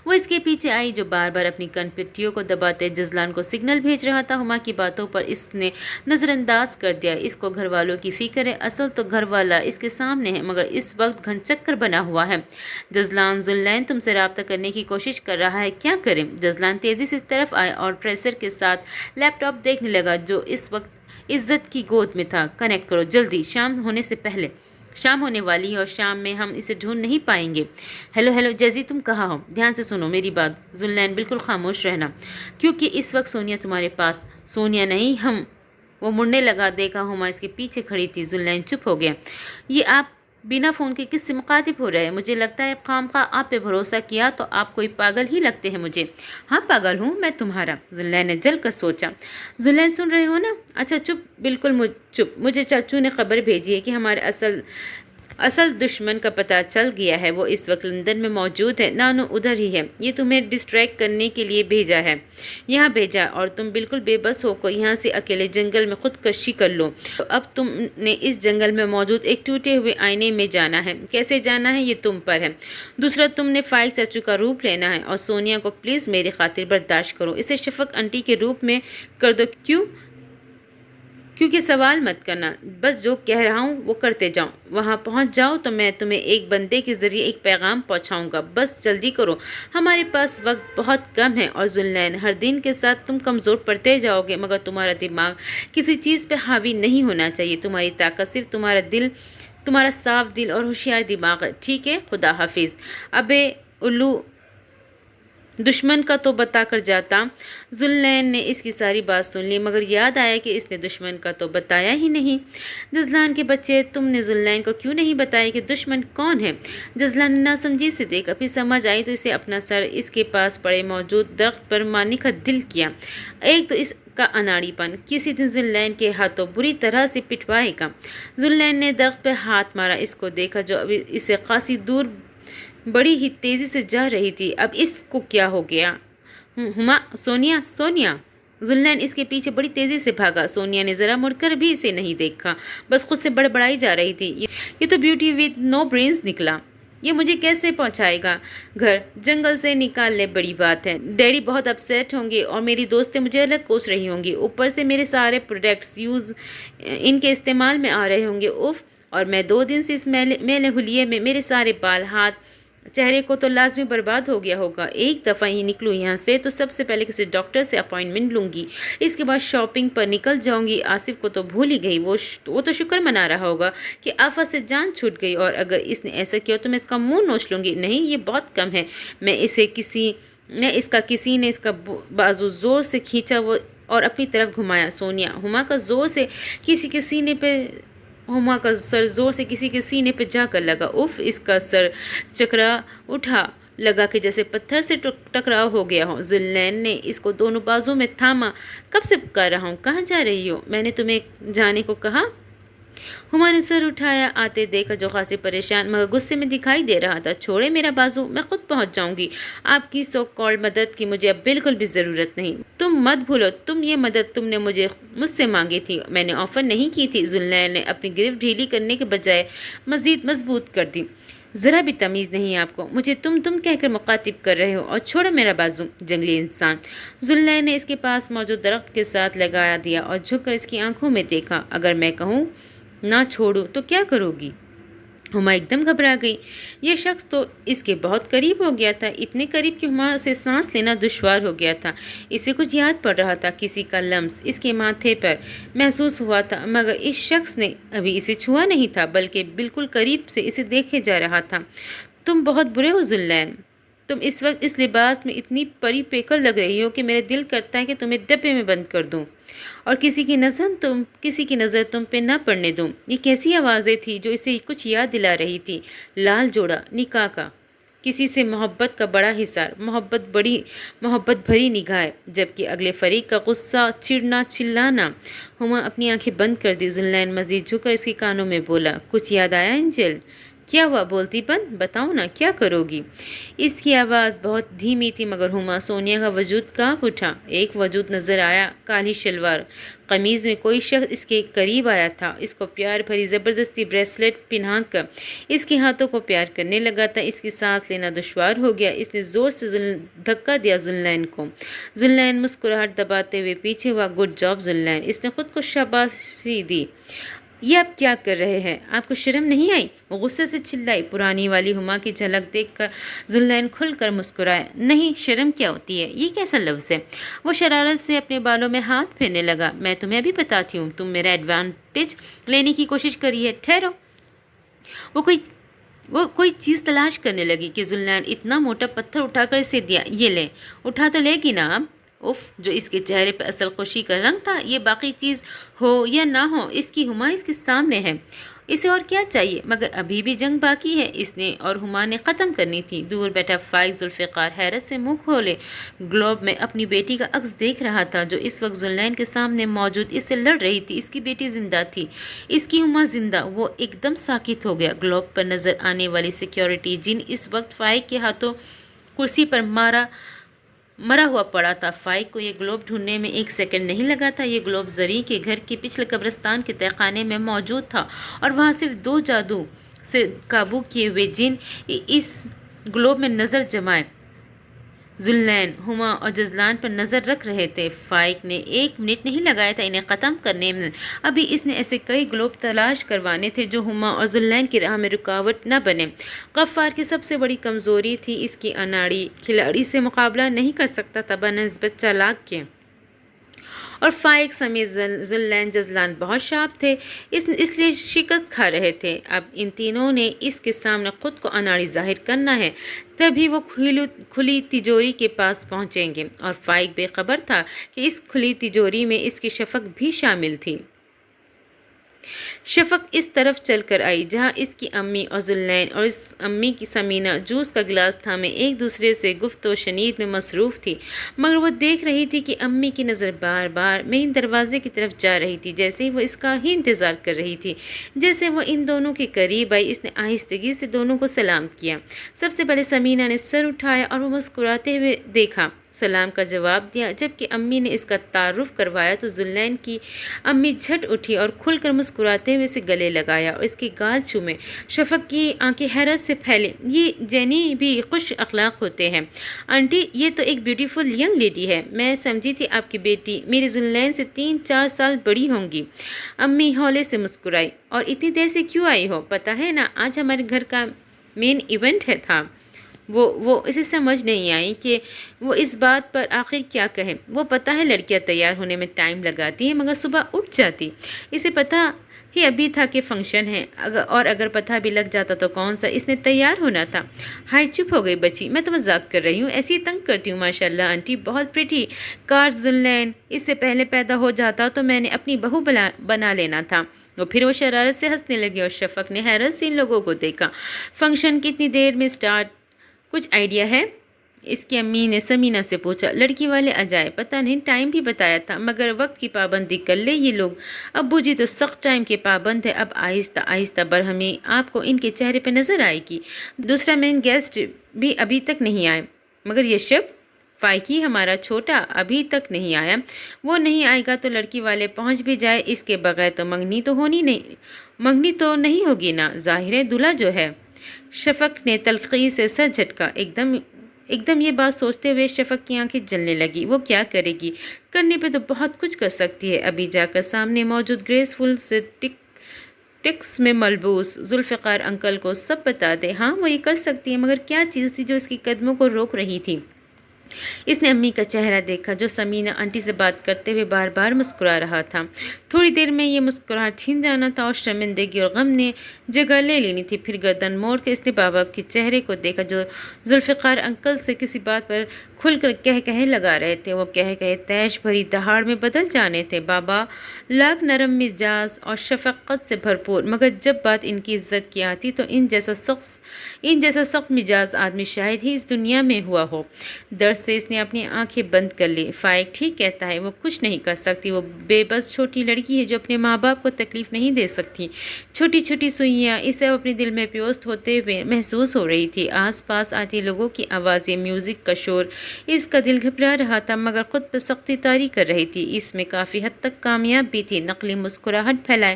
وہ اس کے پیچھے آئی جو بار بار اپنی کن پٹیوں کو دباتے جزلان کو سگنل بھیج رہا تھا۔ ہما کی باتوں پر اس نے نظر انداز کر دیا، اس کو گھر والوں کی فکر ہے، اصل تو گھر والا اس کے سامنے ہے، مگر اس وقت گھن چکر بنا ہوا ہے۔ جزلان، ذوالفقار تم سے رابطہ کرنے کی کوشش کر رہا ہے، کیا کریں؟ جزلان تیزی سے اس طرف آیا اور ٹریسر کے ساتھ لیپ ٹاپ دیکھنے لگا جو اس وقت عزت کی گود میں تھا۔ کنیکٹ کرو جلدی، شام ہونے والی ہے اور شام میں ہم اسے ڈھونڈ نہیں پائیں گے۔ ہیلو جیزی، تم کہاں ہو؟ دھیان سے سنو میری بات ذوالفقار، بالکل خاموش رہنا، کیونکہ اس وقت سونیا تمہارے پاس۔ سونیا نہیں، وہ مڑنے لگا، دیکھا ہما اس کے پیچھے کھڑی تھی۔ ذوالفقار چپ ہو گیا۔ یہ آپ بنا فون کے کس سے مخاطب ہو رہے ہیں؟ مجھے لگتا ہے خامخواہ آپ پہ بھروسہ کیا تو آپ کوئی پاگل ہی لگتے ہیں مجھے۔ ہاں پاگل ہوں میں تمہارا، ذوالفقار نے جل کر سوچا۔ ذوالفقار سن رہے ہو نا؟ اچھا چپ، بالکل چپ، مجھے چاچو نے خبر بھیجی ہے کہ ہمارے اصل دشمن کا پتہ چل گیا ہے، وہ اس وقت لندن میں موجود ہے، نانو ادھر ہی ہے، یہ تمہیں ڈسٹریکٹ کرنے کے لیے یہاں بھیجا اور تم بالکل بے بس ہو کر یہاں سے اکیلے جنگل میں خودکشی کر لو۔ تو اب تم نے اس جنگل میں موجود ایک ٹوٹے ہوئے آئینے میں جانا ہے، کیسے جانا ہے یہ تم پر ہے۔ دوسرا، تم نے فائق چاچو کا روپ لینا ہے، اور سونیا کو پلیز میری خاطر برداشت کرو، اسے شفق انٹی کے روپ میں کر دو۔ کیونکہ سوال مت کرنا، بس جو کہہ رہا ہوں وہ کرتے جاؤ۔ وہاں پہنچ جاؤ تو میں تمہیں ایک بندے کے ذریعے ایک پیغام پہنچاؤں گا، بس جلدی کرو، ہمارے پاس وقت بہت کم ہے۔ اور ذو النین، ہر دن کے ساتھ تم کمزور پڑتے جاؤ گے، مگر تمہارا دماغ کسی چیز پہ حاوی نہیں ہونا چاہیے۔ تمہاری طاقت صرف تمہارا صاف دل اور ہوشیار دماغ ہے، ٹھیک ہے؟ خدا حافظ۔ ابے الو دشمن کا تو بتا کر جاتا۔ ذو النین نے اس کی ساری بات سن لی، مگر یاد آیا کہ اس نے دشمن کا تو بتایا ہی نہیں۔ جزلان کے بچے، تم نے ذو النین کو کیوں نہیں بتایا کہ دشمن کون ہے؟ جزلان نے ناسمجھی سے دیکھا، پھر سمجھ آئی تو اسے اپنا سر اس کے پاس پڑے موجود درخت پر مارنے کا دل کیا۔ ایک تو اس کا اناڑی پن کسی دن ذو النین کے ہاتھوں بری طرح سے پٹوائے گا۔ ذو النین نے درخت پہ ہاتھ مارا، اس کو دیکھا جو ابھی اسے خاصی دور بڑی ہی تیزی سے جا رہی تھی۔ اب اس کو کیا ہو گیا؟ ہما، سونیا، سونیا! ذو النین اس کے پیچھے بڑی تیزی سے بھاگا۔ سونیا نے ذرا مڑ کر بھی اسے نہیں دیکھا، بس خود سے بڑبڑائی جا رہی تھی، یہ تو بیوٹی وتھ نو برینز نکلا، یہ مجھے کیسے پہنچائے گا گھر؟ جنگل سے نکال لے، بڑی بات ہے، ڈیڈی بہت اپسیٹ ہوں گے اور میری دوستیں مجھے الگ کوس رہی ہوں گی، اوپر سے میرے سارے پروڈکٹس ان کے استعمال میں آ رہے ہوں گے، اف! اور میں 2 دن سے اس میلے حلیے میں میرے سارے بال، ہاتھ، چہرے کو تو لازمی برباد ہو گیا ہوگا۔ ایک دفعہ ہی نکلوں یہاں سے تو سب سے پہلے کسی ڈاکٹر سے اپائنٹمنٹ لوں گی، اس کے بعد شاپنگ پر نکل جاؤں گی۔ آصف کو تو بھول ہی گئی، وہ تو شکر منا رہا ہوگا کہ آفت سے جان چھوٹ گئی، اور اگر اس نے ایسا کیا تو میں اس کا منہ نوچ لوں گی۔ نہیں، یہ بہت کم ہے۔ کسی نے اس کا بازو زور سے کھینچا اور اپنی طرف گھمایا۔ سونیا، ہما کا سر زور سے کسی کے سینے پہ جا کر لگا۔ اف! اس کا سر چکرا اٹھا، لگا کہ جیسے پتھر سے ٹکراؤ ہو گیا ہو۔ ذو النین نے اس کو دونوں بازو میں تھاما۔ کب سے پکار رہا ہوں، کہاں جا رہی ہو؟ میں نے تمہیں جانے کو کہا۔ ہما نے سر اٹھایا، آتے دیکھا جو خاصی پریشان مگر غصے میں دکھائی دے رہا تھا۔ چھوڑے میرا بازو، میں خود پہنچ جاؤں گی۔ آپ کی سو کالڈ مدد کی مجھے اب بالکل بھی ضرورت نہیں۔ تم مت بھولو، یہ مدد تم نے مجھ سے مانگی تھی، میں نے آفر نہیں کی تھی۔ ذو النین نے اپنی گرفت ڈھیلی کرنے کے بجائے مزید مضبوط کر دی۔ ذرا بھی تمیز نہیں آپ کو، مجھے تم کہہ کر مخاطب کر رہے ہو، اور چھوڑو میرا بازو، جنگلی انسان! ذو النین نے اس کے پاس موجود درخت کے ساتھ لگایا دیا اور جھک کر اس کی آنکھوں میں دیکھا۔ اگر میں کہوں نہ چھوڑو تو کیا کرو گی؟ ہما ایک دم گھبرا گئی۔ یہ شخص تو اس کے بہت قریب ہو گیا تھا، اتنے قریب کہ ہما سے سانس لینا دشوار ہو گیا تھا۔ اسے کچھ یاد پڑ رہا تھا، کسی کا لمس اس کے ماتھے پر محسوس ہوا تھا، مگر اس شخص نے ابھی اسے چھوا نہیں تھا، بلکہ بالکل قریب سے اسے دیکھے جا رہا تھا۔ تم بہت برے ہو ذو النین، تم اس وقت اس لباس میں اتنی پری پیکر لگ رہی ہو کہ میرا دل کرتا ہے کہ تمہیں ڈبے میں بند کر دوں اور کسی کی نظر تم پہ نہ پڑنے دوں۔ یہ کیسی آوازیں تھی جو اسے کچھ یاد دلا رہی تھی؟ لال جوڑا، نکاح کا، کسی سے محبت کا بڑا حصار، محبت بھری نگاہیں، جبکہ اگلے فریق کا غصہ، چڑنا، چلانا۔ ہما اپنی آنکھیں بند کر دی۔ ذو النین مزید جھک کر اس کے کانوں میں بولا، کچھ یاد آیا اینجل؟ کیا ہوا؟ بولتی بند، بتاؤ نا، کیا کرو گی؟ اس کی آواز بہت دھیمی تھی، مگر ہما سونیا کا وجود کانپ اٹھا۔ ایک وجود نظر آیا، کالی شلوار قمیض میں کوئی شخص اس کے قریب آیا تھا، اس کو پیار بھری زبردستی بریسلیٹ پہنا کر اس کے ہاتھوں کو پیار کرنے لگا تھا۔ اس کی سانس لینا دشوار ہو گیا، اس نے زور سے دھکا دیا ذو النین کو۔ ذو النین مسکراہٹ دباتے ہوئے پیچھے ہوا۔ گڈ جاب ذو النین، اس نے خود کو شاباشی دی۔ یہ آپ کیا کر رہے ہیں؟ آپ کو شرم نہیں آئی؟ وہ غصے سے چلائی۔ پرانی والی ہما کی جھلک دیکھ کر ذو النین کھل کر مسکرایا۔ نہیں، شرم کیا ہوتی ہے؟ یہ کیسا لفظ ہے؟ وہ شرارت سے اپنے بالوں میں ہاتھ پھیرنے لگا۔ میں تمہیں بھی بتاتی ہوں، تم میرا ایڈوانٹیج لینے کی کوشش کری ہے، ٹھہرو۔ وہ کوئی چیز تلاش کرنے لگی کہ ذو النین اتنا موٹا پتھر اٹھا کر اسے دیا۔ یہ لے، اٹھا تو لے گی نا اب؟ اف! جو اس کے چہرے پہ اصل خوشی کا رنگ تھا، یہ باقی چیز ہو یا نہ ہو، اس کی ہما اس کے سامنے ہے، اسے اور کیا چاہیے؟ مگر ابھی بھی جنگ باقی ہے، اس نے اور ہما نے ختم کرنی تھی۔ دور بیٹھا فائق ذوالفقار حیرت سے منہ کھولے گلوب میں اپنی بیٹی کا عکس دیکھ رہا تھا، جو اس وقت ذو النین کے سامنے موجود اس سے لڑ رہی تھی۔ اس کی بیٹی زندہ تھی، اس کی ہما زندہ۔ وہ ایک دم ساکت ہو گیا۔ گلوب پر نظر آنے والی سیکیورٹی جن اس وقت فائق کے ہاتھوں کرسی پر مرا ہوا پڑا تھا۔ فائق کو یہ گلوب ڈھونڈنے میں 1 سیکنڈ نہیں لگا تھا۔ یہ گلوب زریں کے گھر کے پچھلے قبرستان کے تہہ خانے میں موجود تھا، اور وہاں صرف 2 جادو سے قابو کیے ہوئے جن اس گلوب میں نظر جمائے ذوالنین ہما اور جزلان پر نظر رکھ رہے تھے۔ فائق نے 1 منٹ نہیں لگایا تھا انہیں ختم کرنے میں۔ ابھی اس نے ایسے کئی گلوب تلاش کروانے تھے جو ہما اور ذوالنین کی راہ میں رکاوٹ نہ بنے۔ غفار کی سب سے بڑی کمزوری تھی اس کی اناڑی، کھلاڑی سے مقابلہ نہیں کر سکتا تھا بنسبت چالاک کے، اور فائق سمیت ذوالنین جزلان بہت شارپ تھے، اس لیے شکست کھا رہے تھے۔ اب ان تینوں نے اس کے سامنے خود کو اناڑی ظاہر کرنا ہے، تبھی وہ کھلی تجوری کے پاس پہنچیں گے، اور فائق بے خبر تھا کہ اس کھلی تجوری میں اس کی شفق بھی شامل تھی۔ شفق اس طرف چل کر آئی جہاں اس کی امی اور ذوالنین اور اس امی کی سمینہ جوس کا گلاس تھامے ایک دوسرے سے گفت و شنید میں مصروف تھی، مگر وہ دیکھ رہی تھی کہ امی کی نظر بار بار مین دروازے کی طرف جا رہی تھی، جیسے وہ اس کا ہی انتظار کر رہی تھی۔ جیسے وہ ان دونوں کے قریب آئی، اس نے آہستگی سے دونوں کو سلام کیا۔ سب سے پہلے سمینہ نے سر اٹھایا اور وہ مسکراتے ہوئے دیکھا، سلام کا جواب دیا۔ جبکہ امی نے اس کا تعارف کروایا تو ذوالنین کی امی جھٹ اٹھی اور کھل کر مسکراتے ہوئے اسے گلے لگایا اور اس کے گال چومے۔ شفق کی آنکھیں حیرت سے پھیلیں، یہ جینی بھی خوش اخلاق ہوتے ہیں۔ آنٹی، یہ تو ایک بیوٹیفل ینگ لیڈی ہے، میں سمجھی تھی آپ کی بیٹی میرے ذوالنین سے 3-4 سال بڑی ہوں گی۔ امی ہولے سے مسکرائی، اور اتنی دیر سے کیوں آئی ہو؟ پتہ ہے نا آج ہمارے گھر کا مین ایونٹ تھا۔ وہ اسے سمجھ نہیں آئی کہ وہ اس بات پر آخر کیا کہے۔ وہ پتہ ہے لڑکیاں تیار ہونے میں ٹائم لگاتی ہیں، مگر صبح اٹھ جاتی۔ اسے پتہ ہی ابھی تھا کہ فنکشن ہے، اور اگر پتہ بھی لگ جاتا تو کون سا اس نے تیار ہونا تھا۔ ہائے چپ ہو گئی بچی، میں تو مذاق کر رہی ہوں، ایسے ہی تنگ کرتی ہوں۔ ماشاءاللہ آنٹی بہت پریٹی، کاش ذوالنین اس سے پہلے پیدا ہو جاتا تو میں نے اپنی بہو بنا لینا تھا۔ پھر وہ شرارت سے ہنسنے لگی اور شفق نے حیرت سے ان لوگوں کو دیکھا۔ فنکشن کتنی دیر میں سٹارٹ، کچھ آئیڈیا ہے؟ اس کی امی نے سمینہ سے پوچھا۔ لڑکی والے آجائے، پتہ نہیں، ٹائم بھی بتایا تھا، مگر وقت کی پابندی کر لے یہ لوگ۔ ابو جی تو سخت ٹائم کے پابند ہے۔ اب آہستہ آہستہ برہمی آپ کو ان کے چہرے پہ نظر آئے گی۔ دوسرا مین گیسٹ بھی ابھی تک نہیں آئے، مگر یہ شب فائقی ہمارا چھوٹا ابھی تک نہیں آیا۔ وہ نہیں آئے گا تو لڑکی والے پہنچ بھی جائے، اس کے بغیر تو منگنی تو نہیں ہوگی نا، ظاہر ہے دلہا جو ہے۔ شفق نے تلخی سے سر جھٹکا۔ ایک دم یہ بات سوچتے ہوئے شفق کی آنکھیں جلنے لگی۔ وہ کیا کرے گی؟ کرنے پہ تو بہت کچھ کر سکتی ہے۔ ابھی جا کر سامنے موجود گریسفل سے ٹکس میں ملبوس ذوالفقار انکل کو سب بتا دے۔ ہاں وہ یہ کر سکتی ہے، مگر کیا چیز تھی جو اس کی قدموں کو روک رہی تھی؟ اس نے امی کا چہرہ دیکھا جو سمینہ آنٹی سے بات کرتے ہوئے بار بار مسکرا رہا تھا۔ تھوڑی دیر میں یہ مسکراہٹ چھن جانا تھا اور شرمندگی اور غم نے جگہ لے لینی تھی۔ پھر گردن موڑ کے اس نے بابا کے چہرے کو دیکھا جو ذوالفقار انکل سے کسی بات پر کھل کر کہے لگا رہے تھے۔ وہ کہے تیش بھری دہاڑ میں بدل جانے تھے۔ بابا لاکھ نرم مزاج اور شفقت سے بھرپور، مگر جب بات ان کی عزت کی آتی تو ان جیسا سخت مزاج آدمی شاید ہی اس دنیا میں ہوا ہو۔ درد سے اس نے اپنی آنکھیں بند کر لی۔ فائق ٹھیک کہتا ہے، وہ کچھ نہیں کر سکتی، وہ بے بس چھوٹی لڑکی ہے جو اپنے ماں باپ کو تکلیف نہیں دے سکتی۔ چھوٹی چھوٹی سوئیاں اسے اپنے دل میں پیوست ہوتے ہوئے محسوس ہو رہی تھی۔ آس پاس آتی لوگوں کی آوازیں، میوزک کا شور، اس کا دل گھبرا رہا تھا، مگر خود پر سختی طاری کر رہی تھی۔ اس میں کافی حد تک کامیاب بھی تھی۔ نقلی مسکراہٹ پھیلائے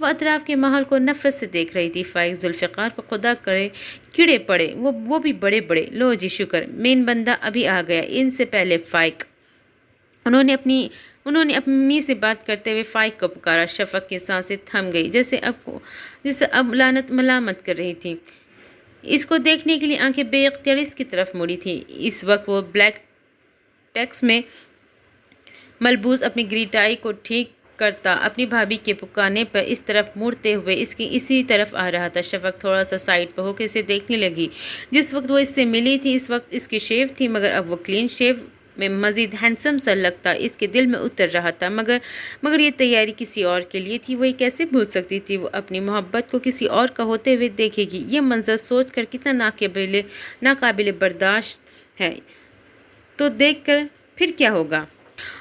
وہ اطراف کے ماحول کو نفرت سے دیکھ رہی تھی۔ فائق ذوالفقار کو خدا کرے کیڑے پڑے، وہ بھی بڑے بڑے۔ لو جی شکر، مین بندہ ابھی آ گیا۔ ان سے پہلے فائق۔ انہوں نے اپنی سے بات کرتے ہوئے فائق کو پکارا۔ شفق کی سانسیں تھم گئی، جیسے اب ملامت کر رہی تھی۔ اس کو دیکھنے کے لیے آنکھیں بے اختیار اس کی طرف مڑی تھی۔ اس وقت وہ بلیک ٹیکس میں ملبوس اپنی گری ٹائی کو ٹھیک کرتا اپنی بھابھی کے پکارنے پر اس طرف مڑتے ہوئے اسی طرف آ رہا تھا۔ شفق تھوڑا سا سائڈ پر ہو کے اسے دیکھنے لگی۔ جس وقت وہ اس سے ملی تھی اس وقت اس کی شیو تھی، مگر اب وہ کلین شیو میں مزید ہینڈسم سا لگتا اس کے دل میں اتر رہا تھا۔ مگر یہ تیاری کسی اور کے لیے تھی، وہ یہ کیسے بھول سکتی تھی؟ وہ اپنی محبت کو کسی اور کا ہوتے ہوئے دیکھے گی؟ یہ منظر سوچ کر کتنا ناقابل برداشت ہے، تو دیکھ کر پھر کیا ہوگا؟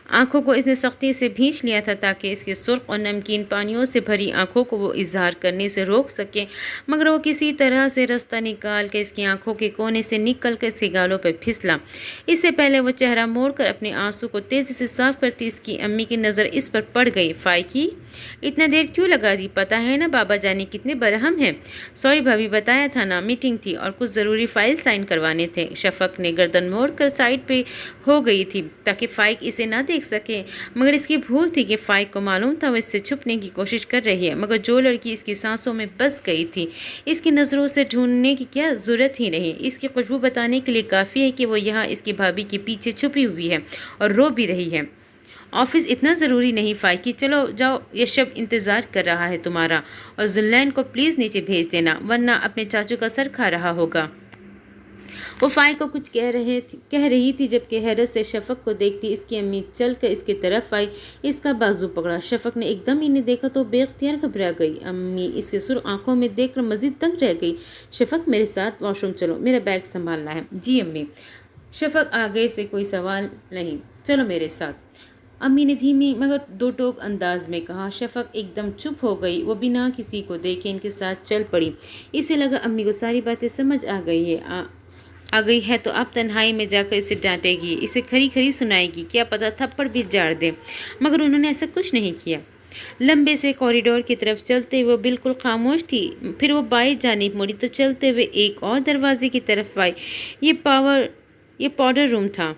آنکھوں کو اس نے سختی سے بھینچ لیا تھا تاکہ اس کے سرخ اور نمکین پانیوں سے بھری آنکھوں کو وہ اظہار کرنے سے روک سکے، مگر وہ کسی طرح سے رستہ نکال کے اس کی آنکھوں کے کونے سے نکل کر اس کے گالوں پر پھسلا۔ اس سے پہلے وہ چہرہ موڑ کر اپنے آنسو کو تیزی سے صاف کرتی اس کی امی کی نظر اس پر پڑ گئی۔ فائقی، اتنا دیر کیوں لگا دی؟ پتہ ہے نا بابا جانی کتنے برہم ہیں۔ سوری بھابھی، بتایا تھا نا، میٹنگ تھی اور کچھ ضروری فائل سائن کروانے تھے۔ شفق نے گردن موڑ کر سائڈ پہ ہو گئی تھی تاکہ فائق اسے نہ دیکھ سکے، مگر اس کی بھول تھی کہ فائق کو معلوم تھا وہ اس سے چھپنے کی کوشش کر رہی ہے، مگر جو لڑکی اس کی سانسوں میں بس گئی تھی اس کی نظروں سے ڈھونڈنے کی کیا ضرورت ہی نہیں۔ اس کی خوشبو بتانے کے لیے کافی ہے کہ وہ یہاں اس کی بھابھی کے پیچھے چھپی ہوئی ہے اور رو بھی رہی ہے۔ آفس اتنا ضروری نہیں فائقی، چلو جاؤ، یہ شب انتظار کر رہا ہے تمہارا، اور ذلین کو پلیز نیچے بھیج دینا ورنہ اپنے چاچو کا سر کھا رہا ہوگا۔ وہ فائق کو کچھ کہہ رہی تھی جبکہ حیرت سے شفق کو دیکھتی اس کی امی چل کر اس کی طرف آئی، اس کا بازو پکڑا۔ شفق نے ایک دم انہیں دیکھا تو بے اختیار گھبرا گئی۔ امی اس کے سرخ آنکھوں میں دیکھ کر مزید دنگ رہ گئی۔ شفق، میرے ساتھ واش روم چلو، میرا بیگ سنبھالنا ہے۔ جی امی۔ شفق، آگے سے کوئی سوال نہیں، چلو میرے ساتھ، امی نے دھیمی مگر دو ٹوک انداز میں کہا۔ شفق ایک دم چپ ہو گئی، وہ بنا کسی کو دیکھے ان کے ساتھ چل پڑی۔ اسے لگا امی کو ساری باتیں سمجھ آ گئی ہے تو اب تنہائی میں جا کر اسے ڈانٹے گی، اسے کھری کھری سنائے گی، کیا پتہ تھپڑ بھی جاڑ دے، مگر انہوں نے ایسا کچھ نہیں کیا۔ لمبے سے کوریڈور کی طرف چلتے ہوئے وہ بالکل خاموش تھی، پھر وہ بائیں جانب مڑی تو چلتے ہوئے ایک اور دروازے کی طرف آئی۔ یہ پاؤڈر روم تھا۔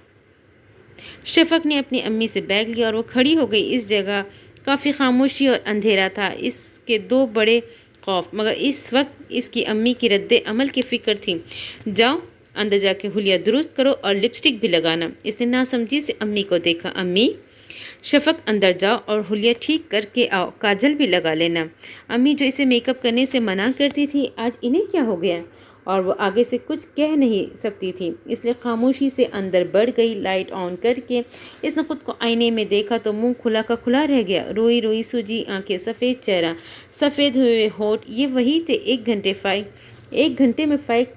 شفق نے اپنی امی سے بیگ لیا اور وہ کھڑی ہو گئی۔ اس جگہ کافی خاموشی اور اندھیرا تھا، اس کے دو بڑے خوف، مگر اس وقت اس کی امی کی رد عمل کی فکر تھی۔ جاؤ اندر جا کے حلیہ درست کرو اور لپسٹک بھی لگانا۔ اس نے ناسمجھی سے امی کو دیکھا۔ امی؟ شفق، اندر جاؤ اور حلیہ ٹھیک کر کے آؤ، کاجل بھی لگا لینا۔ امی جو اسے میک اپ کرنے سے منع کرتی تھی، آج انہیں کیا ہو گیا؟ اور وہ آگے سے کچھ کہہ نہیں سکتی تھی، اس لیے خاموشی سے اندر بڑھ گئی۔ لائٹ آن کر کے اس نے خود کو آئینے میں دیکھا تو منہ کھلا کا کھلا رہ گیا۔ روئی روئی سوجی آنکھیں، سفید چہرہ، سفید ہوئے ہونٹ، یہ وہی تھے ایک گھنٹے میں فائق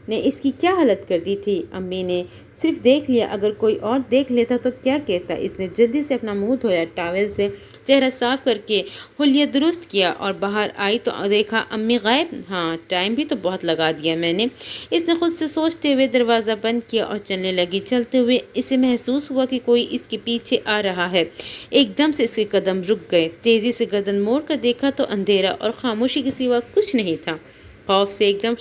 نے اس کی کیا حالت کر دی تھی۔ امی نے صرف دیکھ لیا، اگر کوئی اور دیکھ لیتا تو کیا کہتا۔ اس نے جلدی سے اپنا منہ دھویا، ٹاول سے چہرہ صاف کر کے حلیہ درست کیا اور باہر آئی تو دیکھا امی غائب۔ ہاں، ٹائم بھی تو بہت لگا دیا میں نے، اس نے خود سے سوچتے ہوئے دروازہ بند کیا اور چلنے لگی۔ چلتے ہوئے اسے محسوس ہوا کہ کوئی اس کے پیچھے آ رہا ہے۔ ایک دم سے اس کے قدم رک گئے، تیزی سے گردن موڑ کر دیکھا تو اندھیرا اور خاموشی کے سوا کچھ نہیں تھا۔ خوف سے ایک دم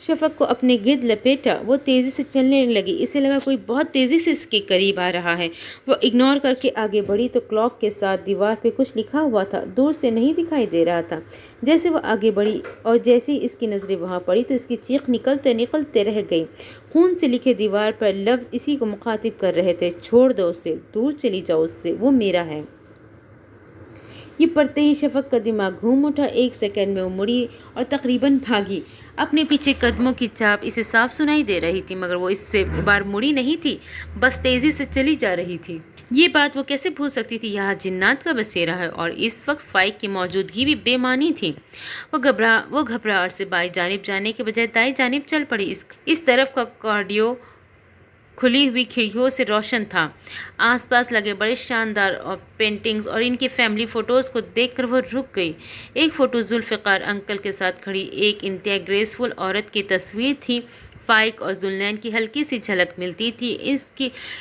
شفق کو اپنے گرد لپیٹا، وہ تیزی سے چلنے لگی، اسے لگا کوئی بہت تیزی سے اس کے قریب آ رہا ہے۔ وہ اگنور کر کے آگے بڑھی تو کلاک کے ساتھ دیوار پہ کچھ لکھا ہوا تھا، دور سے نہیں دکھائی دے رہا تھا۔ جیسے وہ آگے بڑھی اور جیسے ہی اس کی نظریں وہاں پڑی تو اس کی چیخ نکلتے رہ گئی۔ خون سے لکھے دیوار پر لفظ اسی کو مخاطب کر رہے تھے، چھوڑ دو اسے، دور چلی جاؤ اس سے، وہ میرا ہے۔ یہ پڑھتے ہی شفق کا دماغ گھوم اٹھا، ایک سیکنڈ میں وہ مڑی اور تقریباً بھاگی۔ اپنے پیچھے قدموں کی چاپ اسے صاف سنائی دے رہی تھی، مگر وہ اس سے بار مڑی نہیں تھی، بس تیزی سے چلی جا رہی تھی۔ یہ بات وہ کیسے بھول سکتی تھی، یہاں جنات کا بسیرا ہے اور اس وقت فائق کی موجودگی بھی بے معنی تھی۔ وہ گھبراہٹ سے بائیں جانب جانے کے بجائے دائیں جانب چل پڑی۔ اس طرف کا کارڈیو کھلی ہوئی کھڑکیوں سے روشن تھا۔ آس پاس لگے بڑے شاندار پینٹنگز اور ان کی فیملی فوٹوز کو دیکھ کر وہ رک گئی۔ ایک فوٹو ذوالفقار انکل کے ساتھ کھڑی ایک انتہائی گریسفل عورت کی تصویر تھی۔ فائق اور ذلین کی ہلکی سی جھلک ملتی تھی،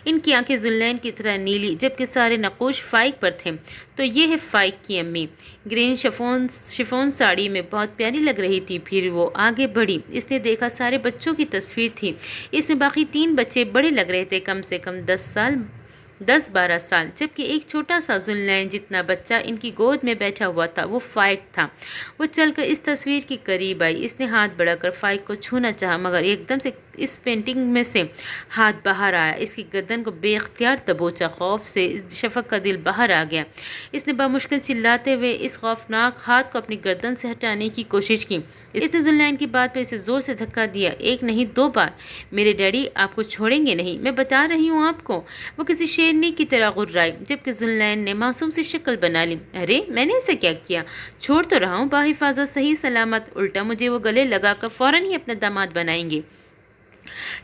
ان کی آنکھیں ذلین کی طرح نیلی جبکہ سارے نقوش فائق پر تھے۔ تو یہ ہے فائق کی امی، گرین شفون ساڑی میں بہت پیاری لگ رہی تھی۔ پھر وہ آگے بڑھی، اس نے دیکھا سارے بچوں کی تصویر تھی، اس میں باقی 3 بچے بڑے لگ رہے تھے، کم سے کم 10-12 سال، جبکہ ایک چھوٹا سا ذلین جتنا بچہ ان کی گود میں بیٹھا ہوا تھا وہ فائق تھا۔ وہ چل کر اس تصویر کے قریب آئی، اس نے ہاتھ بڑھا کر فائق کو چھونا چاہا، مگر ایک دم سے اس پینٹنگ میں سے ہاتھ باہر آیا، اس کی گردن کو بے اختیار دبوچا۔ خوف سے شفق کا دل باہر آ گیا، اس نے بامشکل چلاتے ہوئے اس خوفناک ہاتھ کو اپنی گردن سے ہٹانے کی کوشش کی۔ اس نے ذلین کی بات پہ اسے زور سے دھکا دیا، 1 نہیں 2 بار۔ میرے ڈیڈی آپ کو چھوڑیں گے نہیں، میں بتا رہی ہوں آپ کو۔ وہ کسی شیرنی کی طرح غرائی، جبکہ ذلین نے معصوم سی شکل بنا لی۔ ارے میں نے ایسا کیا کیا؟ چھوڑ تو رہا ہوں، باحفاظت صحیح سلامت، الٹا مجھے وہ گلے لگا کر فوراً ہی اپنا داماد بنائیں گے۔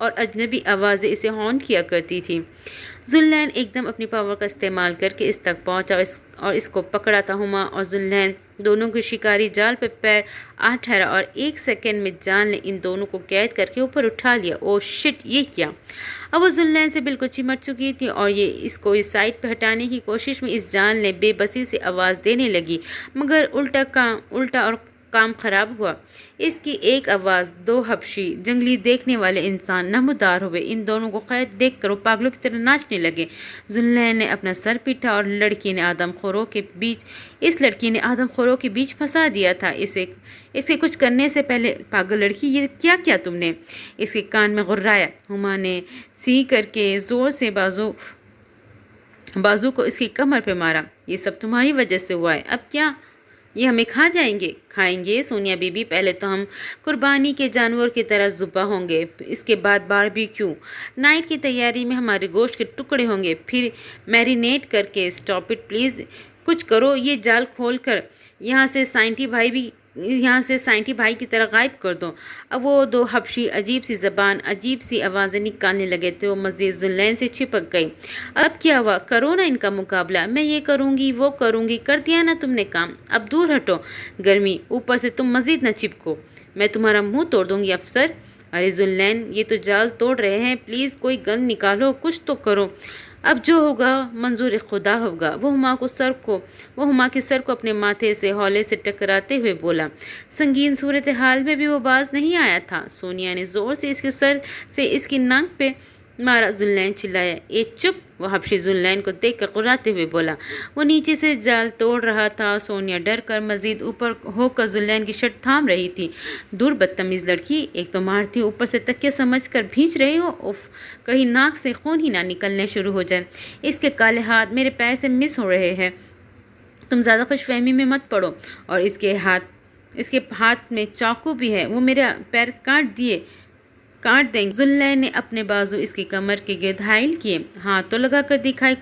اور اجنبی آوازیں اسے ہانٹ کیا کرتی تھیں۔ ذوالنین ایک دم اپنی پاور کا استعمال کر کے اس تک پہنچا اور اس کو پکڑا تھا۔ ہما اور ذوالنین دونوں کے شکاری جال پہ پیر آ ٹھہرا اور 1 سیکنڈ میں جال نے ان دونوں کو قید کر کے اوپر اٹھا لیا۔ او شٹ، یہ کیا! اب وہ ذوالنین سے بالکل چمٹ چکی تھی اور اس کو اس سائڈ پہ ہٹانے کی کوشش میں اس جال نے بے بسی سے آواز دینے لگی، مگر الٹا اور کام خراب ہوا۔ اس کی ایک آواز 2 حبشی جنگلی دیکھنے والے انسان نمودار ہوئے۔ ان دونوں کو قید دیکھ کر وہ پاگلوں کی طرح ناچنے لگے۔ ذوالنین نے اپنا سر پیٹا اور اس لڑکی نے آدم خوروں کے بیچ پھنسا دیا تھا۔ اسے کچھ کرنے سے پہلے، پاگل لڑکی، یہ کیا تم نے؟ اس کے کان میں غرایا۔ ہما نے سی کر کے زور سے بازو کو اس کی کمر پہ مارا۔ یہ سب تمہاری وجہ سے ہوا ہے۔ اب کیا یہ ہمیں کھائیں گے سونیا بی بی؟ پہلے تو ہم قربانی کے جانور کی طرح ذبح ہوں گے، اس کے بعد باربیکیو نائٹ کی تیاری میں ہمارے گوشت کے ٹکڑے ہوں گے، پھر میرینیٹ کر کے۔ اسٹاپ اٹ پلیز، کچھ کرو، یہ جال کھول کر یہاں سے سائنٹی بھائی کی طرح غائب کر دو۔ اب وہ 2 حبشی عجیب سی زبان، عجیب سی آوازیں نکالنے لگے تھے۔ وہ مزید ذوالنین سے چپک گئی۔ اب کیا ہوا؟ کرو نا ان کا مقابلہ، میں یہ کروں گی، وہ کروں گی، کر دیا نا تم نے کام، اب دور ہٹو گرمی، اوپر سے تم مزید نہ چپکو، میں تمہارا منہ توڑ دوں گی افسر۔ ارے ذوالنین، یہ تو جال توڑ رہے ہیں، پلیز کوئی گن نکالو، کچھ تو کرو۔ اب جو ہوگا منظور خدا ہوگا۔ وہ ہما کے سر کو اپنے ماتھے سے ہولے سے ٹکراتے ہوئے بولا۔ سنگین صورتحال میں بھی وہ باز نہیں آیا تھا۔ سونیا نے زور سے اس کے سر سے اس کی ناک پہ مارا۔ ذوالنین چلایا، اے چپ! وہ حبشی ذوالنین کو دیکھ کر قراتے ہوئے بولا۔ وہ نیچے سے جال توڑ رہا تھا۔ سونیا ڈر کر مزید اوپر ہو کر ذوالنین کی شرٹ تھام رہی تھی۔ دور بدتمیز لڑکی، ایک تو مارتی، اوپر سے تکیہ سمجھ کر بھینچ رہی ہو، اف، کہیں ناک سے خون ہی نہ نکلنے شروع ہو جائے۔ اس کے کالے ہاتھ میرے پیر سے مس ہو رہے ہیں، تم زیادہ خوش فہمی میں مت پڑو۔ اور اس کے ہاتھ میں چاقو بھی ہے، وہ میرا پیر کاٹ دیں گے۔ ذوالنین نے اپنے بازو اس کی کمر کے گرد حائل کیے، ہاتھ تو لگا کر دکھائے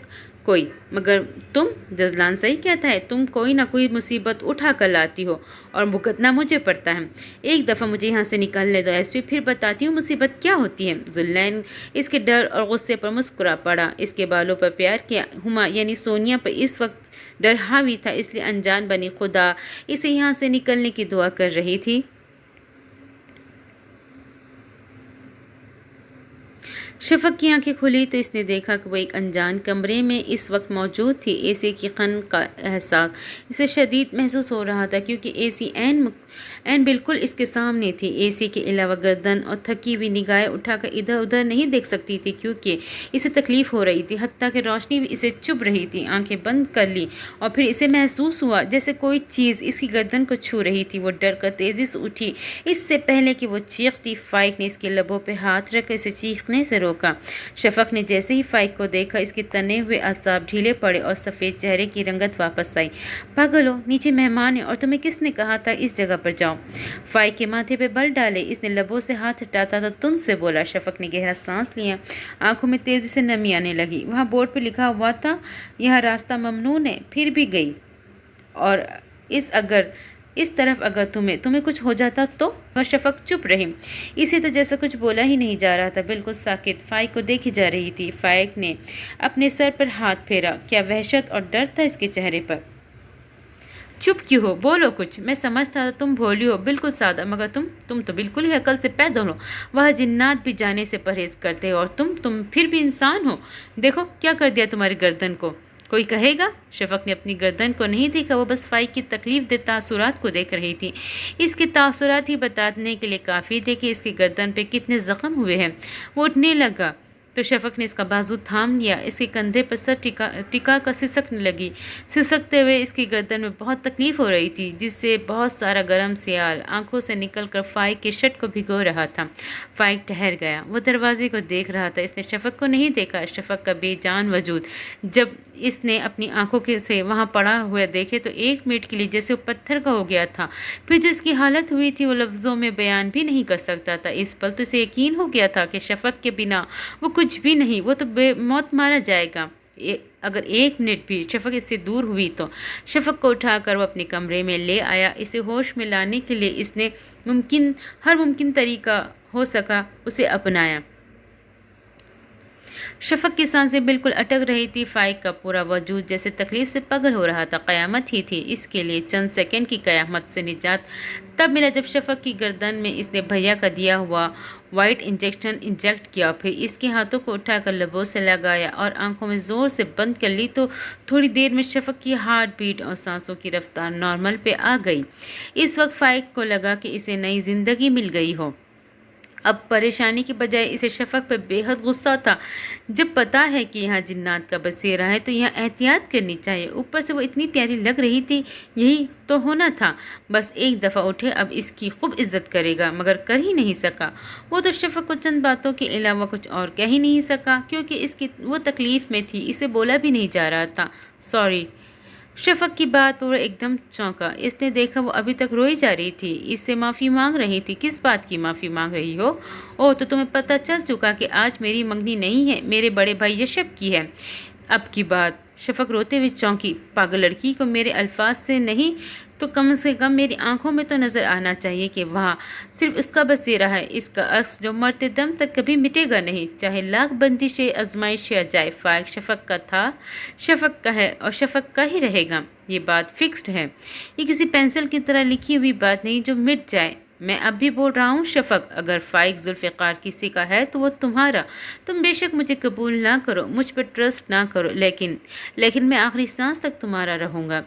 کوئی، مگر تم، جزلان صحیح کہتا ہے، تم کوئی نہ کوئی مصیبت اٹھا کر لاتی ہو اور بھگتنا مجھے پڑتا ہے۔ ایک دفعہ مجھے یہاں سے نکلنے دو ایس پی، پھر بتاتی ہوں مصیبت کیا ہوتی ہے۔ ذوالنین اس کے ڈر اور غصے پر مسکرا پڑا۔ اس کے بالوں پر پیار کیا۔ ہما یعنی سونیا پر اس وقت ڈر حاوی تھا، اس لیے انجان بنی خدا اسے یہاں سے نکلنے کی دعا کر رہی تھی۔ شفق کی آنکھیں کھلی تو اس نے دیکھا کہ وہ ایک انجان کمرے میں اس وقت موجود تھی۔ اے سی کی خن کا احساس اسے شدید محسوس ہو رہا تھا، کیونکہ اے سی این بالکل اس کے سامنے تھی۔ اے سی کے علاوہ گردن اور تھکی ہوئی نگاہیں اٹھا کر ادھر ادھر نہیں دیکھ سکتی تھی، کیونکہ اسے تکلیف ہو رہی تھی، حتیٰ کہ روشنی بھی اسے چبھ رہی تھی۔ آنکھیں بند کر لی اور پھر اسے محسوس ہوا جیسے کوئی چیز اس کی گردن کو چھو رہی تھی۔ وہ ڈر کر تیزی سے اٹھی، اس سے پہلے کہ وہ چیختی۔ فائق نے اس کے لبوں پہ ہاتھ رکھ کر اسے چیخنے سے روکا۔ شفق نے جیسے ہی فائق کو دیکھا، اس کے تنے ہوئے اعصاب ڈھیلے پڑے اور سفید چہرے کی رنگت واپس آئی۔ پاگل ہو، نیچے مہمان ہیں، اور تمہیں کس نے کہا تھا اس جگہ پر جاؤ؟ فائق کے ماتھے پہ بل ڈالے، اس نے لبوں سے ہاتھ ہٹاتا تھا تند سے بولا۔ شفق نے گہرا سانس لیا، آنکھوں میں تیزی سے نمی آنے لگی۔ وہاں بورڈ پہ لکھا ہوا تھا یہاں راستہ ممنوع ہے، پھر بھی گئی۔ اور اس طرف اگر تمہیں کچھ ہو جاتا تو؟ مگر شفق چپ رہی، اسے تو جیسا کچھ بولا ہی نہیں جا رہا تھا، بالکل ساکت فائق کو دیکھی جا رہی تھی۔ فائق نے اپنے سر پر ہاتھ پھیرا، کیا وحشت اور ڈر تھا اس کے چہرے پر؟ چپ کیوں ہو؟ بولو کچھ۔ میں سمجھتا تھا تم بھولی ہو، بالکل سادہ، مگر تم تو بالکل ہی عقل سے پیدل ہو۔ وہ جنات بھی جانے سے پرہیز کرتے ہو، اور تم پھر بھی انسان ہو۔ دیکھو کیا کر دیا تمہاری گردن کو، کوئی کہے گا؟ شفق نے اپنی گردن کو نہیں دیکھا، وہ بس فائق کی تکلیف دہ تاثرات کو دیکھ رہی تھی۔ اس کے تاثرات ہی بتانے کے لیے کافی تھے کہ اس کی گردن پہ کتنے زخم ہوئے ہیں۔ وہ اٹھنے لگا تو شفق نے اس کا بازو تھام لیا، اس کے کندھے پر سر ٹکا کر سسکنے لگی۔ سسکتے ہوئے اس کی گردن میں بہت تکلیف ہو رہی تھی، جس سے بہت سارا گرم سیال آنکھوں سے نکل کر فائق کے شرٹ کو بھگو رہا تھا۔ فائق ٹھہر گیا، وہ دروازے کو دیکھ رہا تھا۔ اس نے شفق کو نہیں دیکھا۔ شفق کا بے جان وجود جب اس نے اپنی آنکھوں سے وہاں پڑا ہوا دیکھے تو 1 منٹ کے لیے جیسے وہ پتھر کا ہو گیا تھا۔ پھر جو اس کی حالت ہوئی تھی وہ لفظوں میں بیان بھی نہیں کر سکتا تھا۔ اس پل تو اسے یقین ہو گیا تھا کہ شفق کے بنا وہ کچھ بھی نہیں، وہ تو بے موت مارا جائے گا اگر 1 منٹ بھی شفق اس سے دور ہوئی تو۔ شفق کو اٹھا کر وہ اپنے کمرے میں لے آیا۔ اسے ہوش میں لانے کے لیے اس نے ہر ممکن طریقہ ہو سکا اسے اپنایا۔ شفق کی سانسیں بالکل اٹک رہی تھی، فائق کا پورا وجود جیسے تکلیف سے پگل ہو رہا تھا۔ قیامت ہی تھی اس کے لیے، چند سیکنڈ کی قیامت سے نجات تب ملا جب شفق کی گردن میں اس نے بھیا کا دیا ہوا وائٹ انجیکشن انجیکٹ کیا، پھر اس کے ہاتھوں کو اٹھا کر لبوں سے لگایا اور آنکھوں میں زور سے بند کر لی تو تھوڑی دیر میں شفق کی ہارٹ بیٹ اور سانسوں کی رفتار نارمل پہ آ گئی۔ اس وقت فائق کو لگا کہ اسے نئی زندگی مل گئی ہو۔ اب پریشانی کی بجائے اسے شفق پہ بے حد غصہ تھا۔ جب پتا ہے کہ یہاں جنات کا بسیرا ہے تو یہاں احتیاط کرنی چاہیے، اوپر سے وہ اتنی پیاری لگ رہی تھی، یہی تو ہونا تھا، بس ایک دفعہ اٹھے اب اس کی خوب عزت کرے گا، مگر کر ہی نہیں سکا۔ وہ تو شفق کو چند باتوں کے علاوہ کچھ اور کہہ ہی نہیں سکا، کیونکہ اس کی وہ تکلیف میں تھی، اسے بولا بھی نہیں جا رہا تھا۔ سوری۔ شفق کی بات پر وہ ایک دم چونکا۔ اس نے دیکھا وہ ابھی تک روئی جا رہی تھی، اس سے معافی مانگ رہی تھی۔ کس بات کی معافی مانگ رہی ہو؟ اوہ، تو تمہیں پتہ چل چکا کہ آج میری منگنی نہیں ہے، میرے بڑے بھائی یشب کی ہے۔ اب کی بات؟ شفق روتے ہوئے چونکی۔ پاگل لڑکی کو میرے الفاظ سے نہیں تو کم سے کم میری آنکھوں میں تو نظر آنا چاہیے کہ وہاں صرف اس کا بسیرا ہے، اس کا عکس جو مرتے دم تک کبھی مٹے گا نہیں، چاہے لاکھ بندشیں آزمائشیں آ جائے۔ فائق شفق کا تھا، شفق کا ہے اور شفق کا ہی رہے گا، یہ بات فکسڈ ہے۔ یہ کسی پینسل کی طرح لکھی ہوئی بات نہیں جو مٹ جائے۔ میں اب بھی بول رہا ہوں شفق، اگر فائق ذوالفقار کسی کا ہے تو وہ تمہارا۔ تم بے شک مجھے قبول نہ کرو، مجھ پر ٹرسٹ نہ کرو، لیکن میں آخری سانس تک تمہارا رہوں گا۔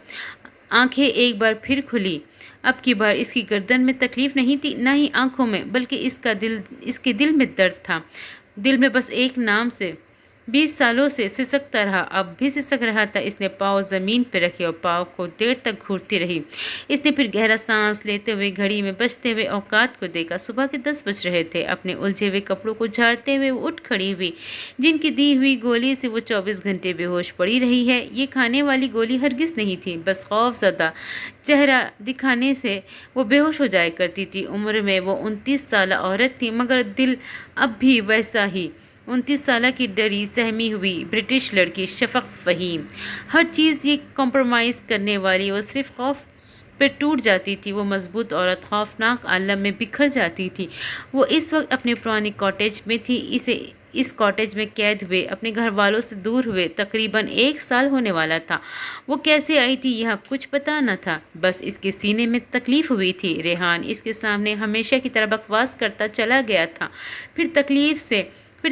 آنکھیں ایک بار پھر کھلی۔ اب کی بار اس کی گردن میں تکلیف نہیں تھی، نہ ہی آنکھوں میں، بلکہ اس کے دل میں درد تھا۔ دل میں بس ایک نام سے 20 سالوں سے سسکتا رہا، اب بھی سسک رہا تھا۔ اس نے پاؤں زمین پہ رکھے اور پاؤں کو دیر تک گھورتی رہی۔ اس نے پھر گہرا سانس لیتے ہوئے گھڑی میں بجتے ہوئے اوقات کو دیکھا۔ صبح کے 10 بج رہے تھے۔ اپنے الجھے ہوئے کپڑوں کو جھاڑتے ہوئے وہ اٹھ کھڑی ہوئی۔ جن کی دی ہوئی گولی سے وہ 24 گھنٹے بے ہوش پڑی رہی ہے، یہ کھانے والی گولی ہرگز نہیں تھی، بس خوف زدہ چہرہ دکھانے سے وہ بے ہوش ہو جایا کرتی تھی۔ عمر میں وہ 29 سالہ عورت تھی، مگر دل اب بھی ویسا ہی 29 سالہ کی ڈری سہمی ہوئی برٹش لڑکی شفق فہیم۔ ہر چیز یہ کمپرومائز کرنے والی، وہ صرف خوف پہ ٹوٹ جاتی تھی۔ وہ مضبوط عورت خوفناک عالم میں بکھر جاتی تھی۔ وہ اس وقت اپنے پرانے کاٹیج میں تھی، اس کاٹیج میں قید ہوئے، اپنے گھر والوں سے دور ہوئے تقریباً 1 سال ہونے والا تھا۔ وہ کیسے آئی تھی یہاں کچھ پتہ نہ تھا، بس اس کے سینے میں تکلیف ہوئی تھی۔ ریحان اس کے سامنے ہمیشہ کی طرح بکواس کرتا چلا گیا تھا، پھر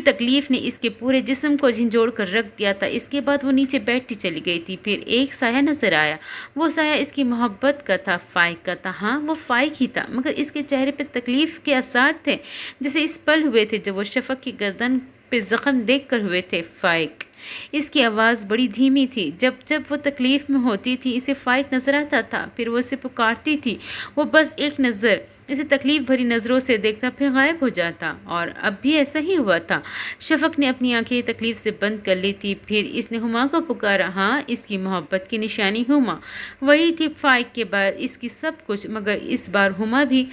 تکلیف نے اس کے پورے جسم کو جھنجھوڑ کر رکھ دیا تھا۔ اس کے بعد وہ نیچے بیٹھتی چلی گئی تھی۔ پھر ایک سایہ نظر آیا، وہ سایہ اس کی محبت کا تھا، فائق کا تھا۔ ہاں، وہ فائق ہی تھا، مگر اس کے چہرے پہ تکلیف کے آثار تھے، جیسے اس پل ہوئے تھے جب وہ شفق کی گردن پہ زخم دیکھ کر ہوئے تھے۔ فائق۔ اس کی آواز بڑی دھیمی تھی۔ جب وہ تکلیف میں ہوتی تھی اسے فائق نظر آتا تھا، پھر وہ اسے پکارتی تھی۔ وہ بس ایک نظر اسے تکلیف بھری نظروں سے دیکھتا، پھر غائب ہو جاتا، اور اب بھی ایسا ہی ہوا تھا۔ شفق نے اپنی آنکھیں تکلیف سے بند کر لی تھی، پھر اس نے ہما کو پکارا۔ ہاں، اس کی محبت کی نشانی ہما وہی تھی فائق کے بعد اس کی سب کچھ، مگر اس بار ہما بھی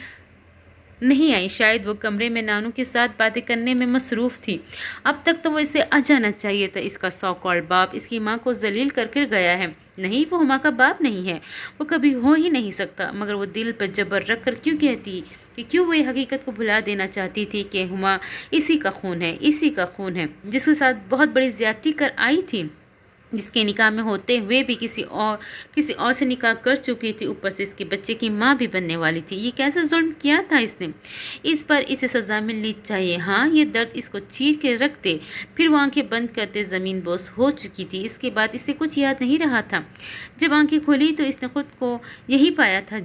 نہیں آئی۔ شاید وہ کمرے میں نانو کے ساتھ باتیں کرنے میں مصروف تھی۔ اب تک تو وہ اسے آ جانا چاہیے تھا۔ اس کا سو کالڈ باپ اس کی ماں کو ذلیل کر گیا ہے۔ نہیں، وہ ہما کا باپ نہیں ہے، وہ کبھی ہو ہی نہیں سکتا، مگر وہ دل پر جبر رکھ کر کیوں کہتی کہ کیوں وہ یہ حقیقت کو بھلا دینا چاہتی تھی کہ ہما اسی کا خون ہے جس کے ساتھ بہت بڑی زیادتی کر آئی تھی، جس کے نکاح میں ہوتے ہوئے بھی کسی اور سے نکاح کر چکی تھی، اوپر سے اس کے بچے کی ماں بھی بننے والی تھی۔ یہ کیسا ظلم کیا تھا اس نے؟ اس پر اسے سزا ملنی چاہیے۔ ہاں، یہ درد اس کو چیر کے رکھ دے۔ پھر وہ آنکھیں بند کرتے زمین بوس ہو چکی تھی۔ اس کے بعد اسے کچھ یاد نہیں رہا تھا۔ جب آنکھیں کھولی تو اس نے خود کو یہی پایا تھا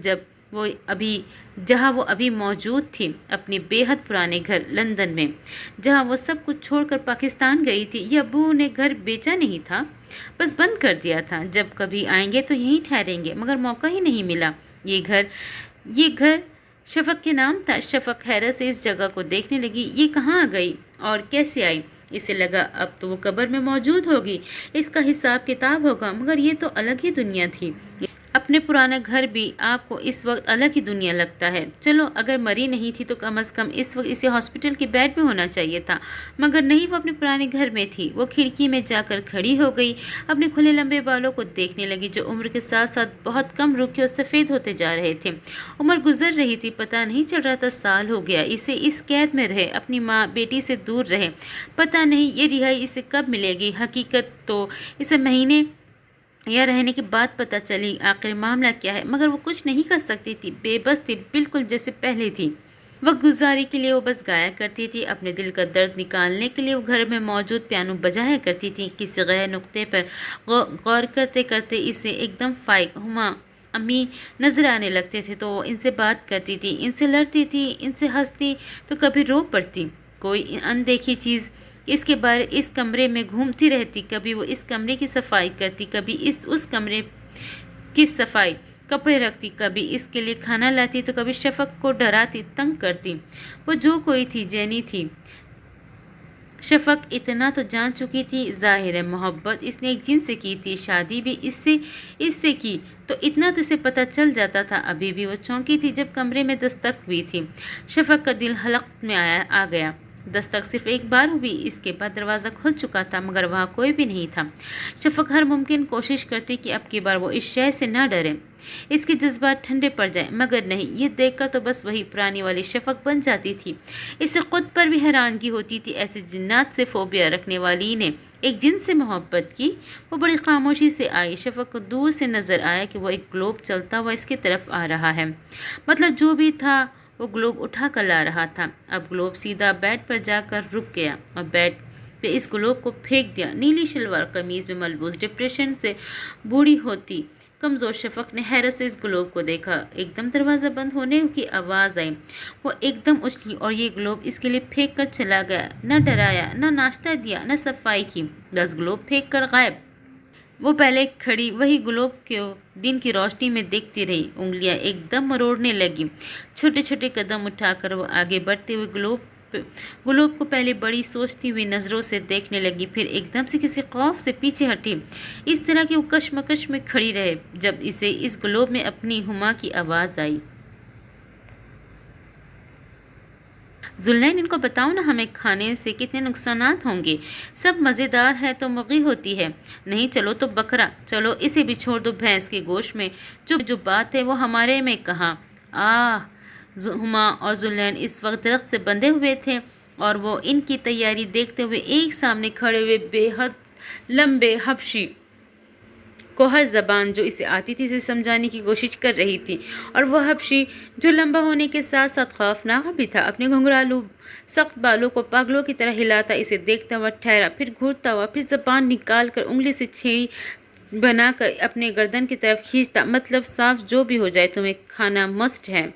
جہاں وہ ابھی موجود تھی، اپنے بے حد پرانے گھر لندن میں، جہاں وہ سب کچھ چھوڑ کر پاکستان گئی تھی۔ یہ ابو نے گھر بیچا نہیں تھا، بس بند کر دیا تھا۔ جب کبھی آئیں گے تو یہیں ٹھہریں گے، مگر موقع ہی نہیں ملا۔ یہ گھر شفق کے نام تھا۔ شفق حیرت سے اس جگہ کو دیکھنے لگی۔ یہ کہاں آ گئی اور کیسے آئی؟ اسے لگا اب تو وہ قبر میں موجود ہوگی، اس کا حساب کتاب ہوگا، مگر یہ تو الگ ہی دنیا تھی۔ اپنے پرانا گھر بھی آپ کو اس وقت الگ ہی دنیا لگتا ہے۔ چلو اگر مری نہیں تھی تو کم از کم اس وقت اسے ہاسپٹل کے بیڈ میں ہونا چاہیے تھا، مگر نہیں، وہ اپنے پرانے گھر میں تھی۔ وہ کھڑکی میں جا کر کھڑی ہو گئی، اپنے کھلے لمبے بالوں کو دیکھنے لگی جو عمر کے ساتھ ساتھ بہت کم رکے اور سفید ہوتے جا رہے تھے۔ عمر گزر رہی تھی، پتہ نہیں چل رہا تھا سال ہو گیا اسے اس قید میں رہے، اپنی ماں بیٹی سے دور رہے۔ پتہ نہیں یہ رہائی اسے کب ملے گی۔ حقیقت تو اسے مہینے یا رہنے کے بعد پتہ چلی آخر معاملہ کیا ہے، مگر وہ کچھ نہیں کر سکتی تھی، بے بس تھی، بالکل جیسے پہلے تھی۔ وقت گزاری کے لیے وہ بس گایا کرتی تھی، اپنے دل کا درد نکالنے کے لیے وہ گھر میں موجود پیانو بجایا کرتی تھی۔ کسی غیر نقطے پر غور کرتے کرتے اسے ایک دم فائق ہما امی نظر آنے لگتے تھے تو وہ ان سے بات کرتی تھی، ان سے لڑتی تھی، ان سے ہنستی تو کبھی رو پڑتی۔ کوئی اندیکھی چیز اس کے بارے اس کمرے میں گھومتی رہتی، کبھی وہ اس کمرے کی صفائی کرتی، کبھی اس کمرے کی صفائی، کپڑے رکھتی، کبھی اس کے لیے کھانا لاتی تو کبھی شفق کو ڈراتی، تنگ کرتی۔ وہ جو کوئی تھی جینی تھی۔ شفق اتنا تو جان چکی تھی، ظاہر ہے محبت اس نے ایک جن سے کی تھی، شادی بھی اس سے کی تو اتنا تو اسے پتہ چل جاتا تھا۔ ابھی بھی وہ چونکی تھی جب کمرے میں دستک ہوئی تھی۔ شفق کا دل حلق میں آ گیا۔ دستک صرف ایک بار ہوئی، اس کے بعد دروازہ کھل چکا تھا، مگر وہاں کوئی بھی نہیں تھا۔ شفق ہر ممکن کوشش کرتی کہ اب کی بار وہ اس شے سے نہ ڈرے، اس کے جذبات ٹھنڈے پڑ جائیں، مگر نہیں، یہ دیکھ کر تو بس وہی پرانی والی شفق بن جاتی تھی۔ اسے خود پر بھی حیرانگی ہوتی تھی، ایسے جنات سے فوبیا رکھنے والی نے ایک جن سے محبت کی۔ وہ بڑی خاموشی سے آئی، شفق کو دور سے نظر آیا کہ وہ ایک گلوب چلتا ہوا اس کی طرف آ رہا ہے، مطلب جو بھی تھا وہ گلوب اٹھا کر لا رہا تھا۔ اب گلوب سیدھا بیڈ پر جا کر رک گیا اور بیڈ پہ اس گلوب کو پھینک دیا۔ نیلی شلوار قمیض میں ملبوس ڈپریشن سے بوڑھی ہوتی کمزور شفق نے حیرت سے اس گلوب کو دیکھا۔ ایک دم دروازہ بند ہونے کی آواز آئی، وہ ایک دم اچھلی اور یہ گلوب اس کے لیے پھینک کر چلا گیا، نہ ڈرایا، نہ ناشتہ دیا، نہ صفائی کی، بس گلوب پھینک کر غائب۔ وہ پہلے کھڑی وہی گلوب کو دن کی روشنی میں دیکھتی رہی، انگلیاں ایک دم مروڑنے لگی، چھوٹے چھوٹے قدم اٹھا کر وہ آگے بڑھتے ہوئے گلوب کو پہلے بڑی سوچتی ہوئی نظروں سے دیکھنے لگی، پھر ایک دم سے کسی خوف سے پیچھے ہٹی، اس طرح کہ وہ کشمکش میں کھڑی رہے جب اسے اس گلوب میں اپنی ہما کی آواز آئی۔ ذوالنین، ان کو بتاؤ نا ہمیں کھانے سے کتنے نقصانات ہوں گے؟ سب مزیدار ہے تو مغی ہوتی ہے، نہیں چلو تو بکرا، چلو اسے بھی چھوڑ دو، بھینس کے گوشت میں جو بات ہے وہ ہمارے میں کہاں۔ ہما اور ذوالنین اس وقت درخت سے بندھے ہوئے تھے اور وہ ان کی تیاری دیکھتے ہوئے ایک سامنے کھڑے ہوئے بے حد لمبے حبشی کو ہر زبان جو اسے آتی تھی اسے سمجھانے کی کوشش کر رہی تھی، اور وہ حبشی جو لمبا ہونے کے ساتھ ساتھ خوفناک بھی تھا، اپنے گھنگھرالو سخت بالوں کو پاگلوں کی طرح ہلاتا اسے دیکھتا ہوا ٹھہرا، پھر گھورتا ہوا، پھر زبان نکال کر انگلی سے چھری بنا کر اپنے گردن کی طرف کھینچتا، مطلب صاف جو بھی ہو جائے تمہیں کھانا مسٹ ہے۔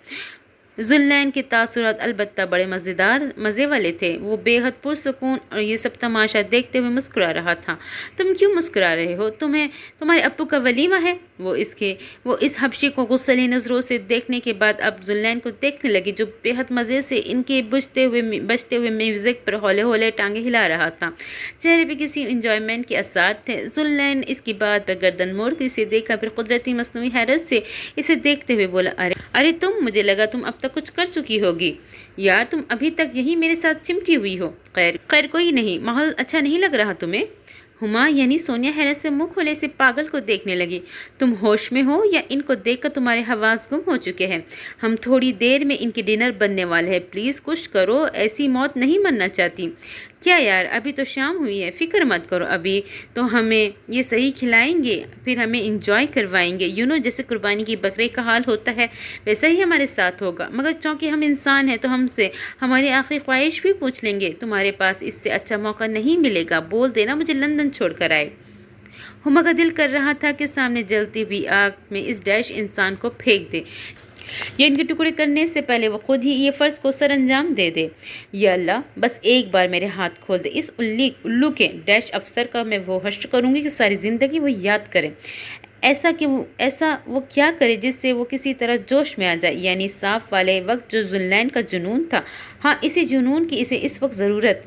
ذوالنین کے تاثرات البتہ بڑے مزے والے تھے، وہ بے حد پرسکون اور یہ سب تماشا دیکھتے ہوئے مسکرا رہا تھا۔ تم کیوں مسکرا رہے ہو؟ تمہارے ابو کا ولیمہ ہے؟ وہ اس حبشی کو غصیلی نظروں سے دیکھنے کے بعد اب ذوالنین کو دیکھنے لگی جو بے حد مزے سے ان کے بجتے ہوئے میوزک پر ہولے ہولے ٹانگیں ہلا رہا تھا، چہرے پہ کسی انجوائمنٹ کے اثار تھے۔ ذوالنین اس کی بات پر گردن موڑ کے اسے دیکھا، پھر قدرتی مصنوعی حیرت سے اسے دیکھتے ہوئے بولا، ارے مجھے لگا تم اب تک کچھ کر چکی ہوگی، یار تم ابھی تک یہی میرے ساتھ چمٹی ہوئی ہو۔ خیر کوئی نہیں، ماحول اچھا نہیں لگ رہا تمہیں؟ ہما یعنی سونیا حیرت سے منہ کھولے سے پاگل کو دیکھنے لگی۔ تم ہوش میں ہو یا ان کو دیکھ کر تمہارے حواس گم ہو چکے ہیں؟ ہم تھوڑی دیر میں ان کی ڈنر بننے والے ہیں، پلیز کچھ کرو، ایسی موت نہیں مرنا چاہتی۔ کیا یار، ابھی تو شام ہوئی ہے، فکر مت کرو، ابھی تو ہمیں یہ صحیح کھلائیں گے، پھر ہمیں انجوائے کروائیں گے، جیسے قربانی کی بکرے کا حال ہوتا ہے ویسا ہی ہمارے ساتھ ہوگا، مگر چونکہ ہم انسان ہیں تو ہم سے ہماری آخری خواہش بھی پوچھ لیں گے، تمہارے پاس اس سے اچھا موقع نہیں ملے گا، بول دینا مجھے لندن چھوڑ کر آئے۔ ہما کا دل کر رہا تھا کہ سامنے جلتی ہوئی آگ میں اس ڈیش انسان کو پھینک دے، یا ان کے ٹکڑے کرنے سے پہلے وہ خود ہی یہ فرض کو سر انجام دے دے۔ یا اللہ، بس ایک بار میرے ہاتھ کھول دے، اس الو کے ڈیش افسر کا میں وہ حشر کروں گی کہ ساری زندگی وہ یاد کرے، ایسا وہ کیا کرے جس سے وہ کسی طرح جوش میں آ جائے، یعنی صاف والے وقت جو ذوالنین کا جنون تھا، ہاں اسی جنون کی اسے اس وقت ضرورت